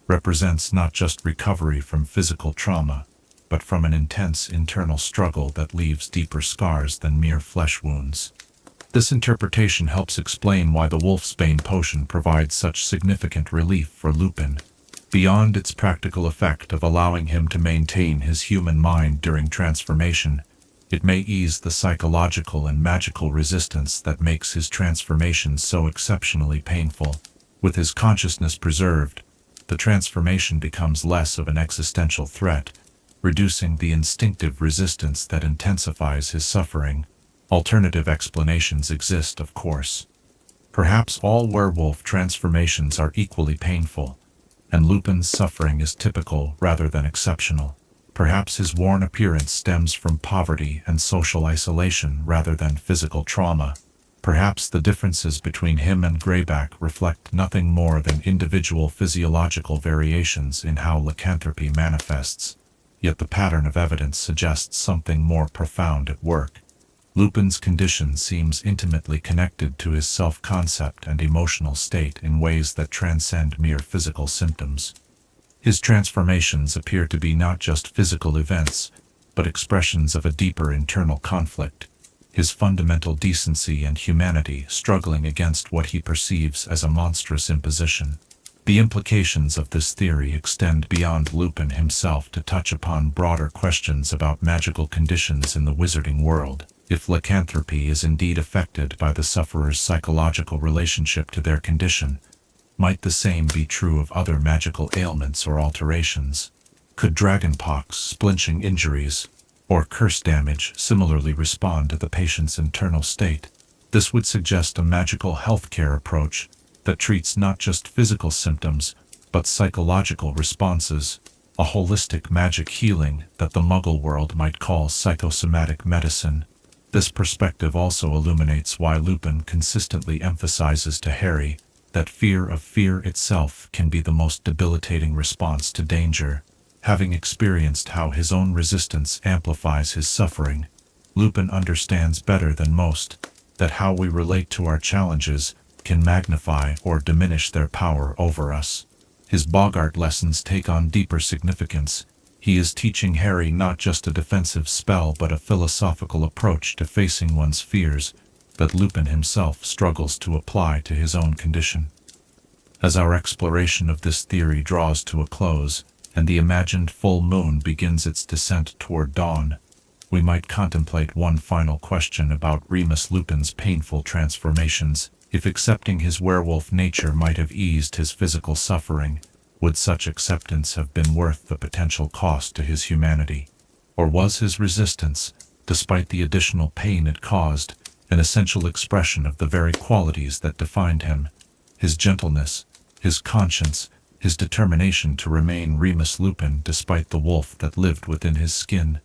represents not just recovery from physical trauma, but from an intense internal struggle that leaves deeper scars than mere flesh wounds. This interpretation helps explain why the Wolfsbane potion provides such significant relief for Lupin. Beyond its practical effect of allowing him to maintain his human mind during transformation, it may ease the psychological and magical resistance that makes his transformation so exceptionally painful. With his consciousness preserved, the transformation becomes less of an existential threat, reducing the instinctive resistance that intensifies his suffering. Alternative explanations exist, of course. Perhaps all werewolf transformations are equally painful, and Lupin's suffering is typical rather than exceptional. Perhaps his worn appearance stems from poverty and social isolation rather than physical trauma. Perhaps the differences between him and Greyback reflect nothing more than individual physiological variations in how lycanthropy manifests, yet the pattern of evidence suggests something more profound at work. Lupin's condition seems intimately connected to his self-concept and emotional state in ways that transcend mere physical symptoms. His transformations appear to be not just physical events, but expressions of a deeper internal conflict, his fundamental decency and humanity struggling against what he perceives as a monstrous imposition. The implications of this theory extend beyond Lupin himself to touch upon broader questions about magical conditions in the wizarding world. If lycanthropy is indeed affected by the sufferer's psychological relationship to their condition, might the same be true of other magical ailments or alterations? Could dragonpox, splinching injuries, or curse damage similarly respond to the patient's internal state? This would suggest a magical healthcare approach that treats not just physical symptoms, but psychological responses, a holistic magic healing that the Muggle world might call psychosomatic medicine. This perspective also illuminates why Lupin consistently emphasizes to Harry that fear of fear itself can be the most debilitating response to danger. Having experienced how his own resistance amplifies his suffering, Lupin understands better than most that how we relate to our challenges can magnify or diminish their power over us. His Boggart lessons take on deeper significance. He is teaching Harry not just a defensive spell but a philosophical approach to facing one's fears, that Lupin himself struggles to apply to his own condition. As our exploration of this theory draws to a close, and the imagined full moon begins its descent toward dawn, we might contemplate one final question about Remus Lupin's painful transformations. If accepting his werewolf nature might have eased his physical suffering, would such acceptance have been worth the potential cost to his humanity? Or was his resistance, despite the additional pain it caused, an essential expression of the very qualities that defined him: his gentleness, his conscience, his determination to remain Remus Lupin despite the wolf that lived within his skin?